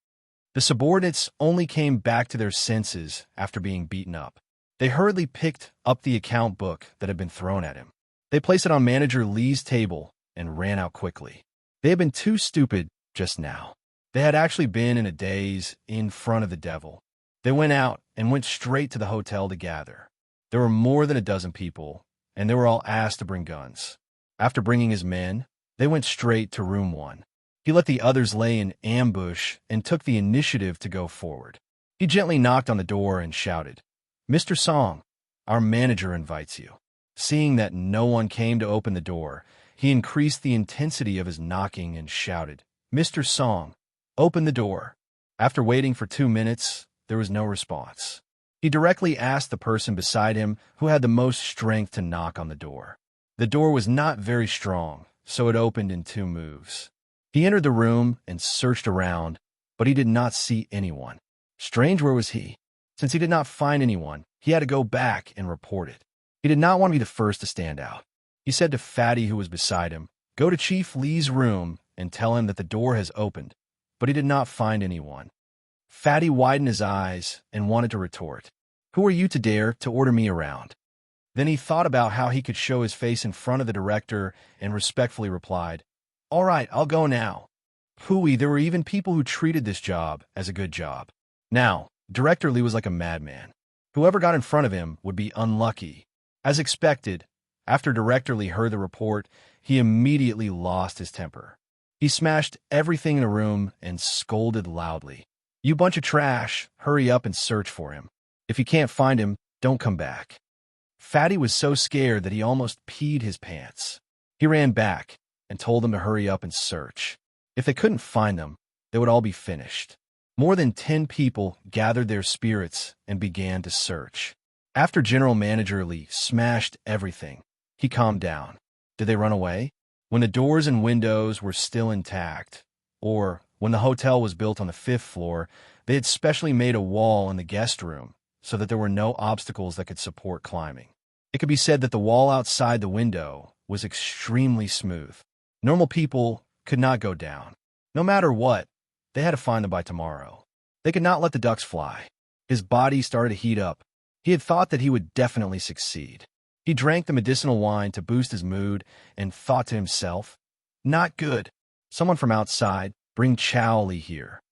The subordinates only came back to their senses after being beaten up. They hurriedly picked up the account book that had been thrown at him. They placed it on Manager Lee's table and ran out quickly. They had been too stupid just now. They had actually been in a daze in front of the devil. They went out and went straight to the hotel to gather. There were more than a dozen people, and they were all asked to bring guns. After bringing his men, they went straight to room 1. He let the others lay in ambush and took the initiative to go forward. He gently knocked on the door and shouted, Mr. Song, our manager invites you. Seeing that no one came to open the door, he increased the intensity of his knocking and shouted, Mr. Song, open the door. After waiting for 2 minutes, there was no response. He directly asked the person beside him who had the most strength to knock on the door. The door was not very strong, so it opened in 2 moves. He entered the room and searched around, but he did not see anyone. Strange, where was he? Since he did not find anyone, he had to go back and report it. He did not want to be the first to stand out. He said to Fatty, who was beside him, go to Chief Lee's room and tell him that the door has opened, but he did not find anyone. Fatty widened his eyes and wanted to retort, who are you to dare to order me around? Then he thought about how he could show his face in front of the director and respectfully replied, all right, I'll go now. Phooey, there were even people who treated this job as a good job. Now, Director Lee was like a madman. Whoever got in front of him would be unlucky. As expected, after Director Lee heard the report, he immediately lost his temper. He smashed everything in the room and scolded loudly. You bunch of trash, hurry up and search for him. If you can't find him, don't come back. Fatty was so scared that he almost peed his pants. He ran back and told them to hurry up and search. If they couldn't find them, they would all be finished. More than 10 people gathered their spirits and began to search. After General Manager Lee smashed everything, he calmed down. Did they run away? When the doors and windows were still intact, or when the hotel was built on the 5th floor, they had specially made a wall in the guest room so that there were no obstacles that could support climbing. It could be said that the wall outside the window was extremely smooth. Normal people could not go down. No matter what, they had to find them by tomorrow. They could not let the ducks fly. His body started to heat up. He had thought that he would definitely succeed. He drank the medicinal wine to boost his mood and thought to himself, not good. Someone from outside, bring Chow Li here.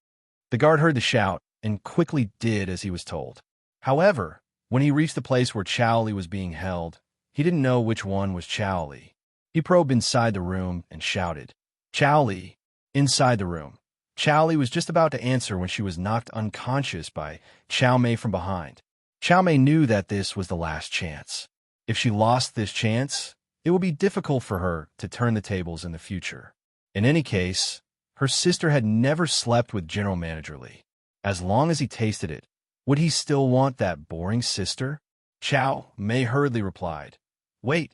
The guard heard the shout and quickly did as he was told. However, when he reached the place where Chow Li was being held, he didn't know which one was Chow Li. He probed inside the room and shouted, Chow Li, inside the room. Chow Li was just about to answer when she was knocked unconscious by Chow Mei from behind. Chow Mei knew that this was the last chance. If she lost this chance, it would be difficult for her to turn the tables in the future. In any case, her sister had never slept with General Manager Lee. As long as he tasted it, would he still want that boring sister? Chow Mei hurriedly replied, wait,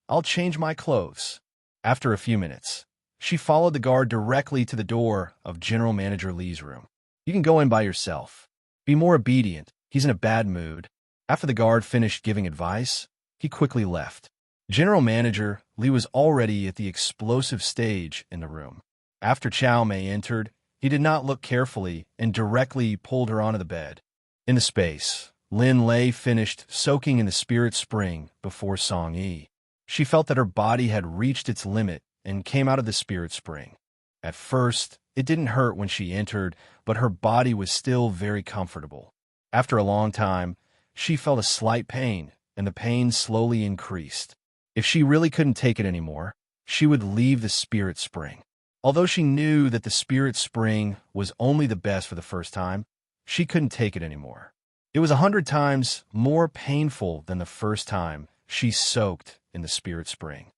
I'll change my clothes. After a few minutes, she followed the guard directly to the door of General Manager Lee's room. You can go in by yourself. Be more obedient. He's in a bad mood. After the guard finished giving advice, he quickly left. General Manager Lee was already at the explosive stage in the room. After Chow Mei entered, he did not look carefully and directly pulled her onto the bed. In the space, Lin Lei finished soaking in the spirit spring before Song Yi. She felt that her body had reached its limit and came out of the spirit spring. At first, it didn't hurt when she entered, but her body was still very comfortable. After a long time, she felt a slight pain, and the pain slowly increased. If she really couldn't take it anymore, she would leave the spirit spring. Although she knew that the spirit spring was only the best for the first time, she couldn't take it anymore. It was 100 times more painful than the first time she soaked in the spirit spring.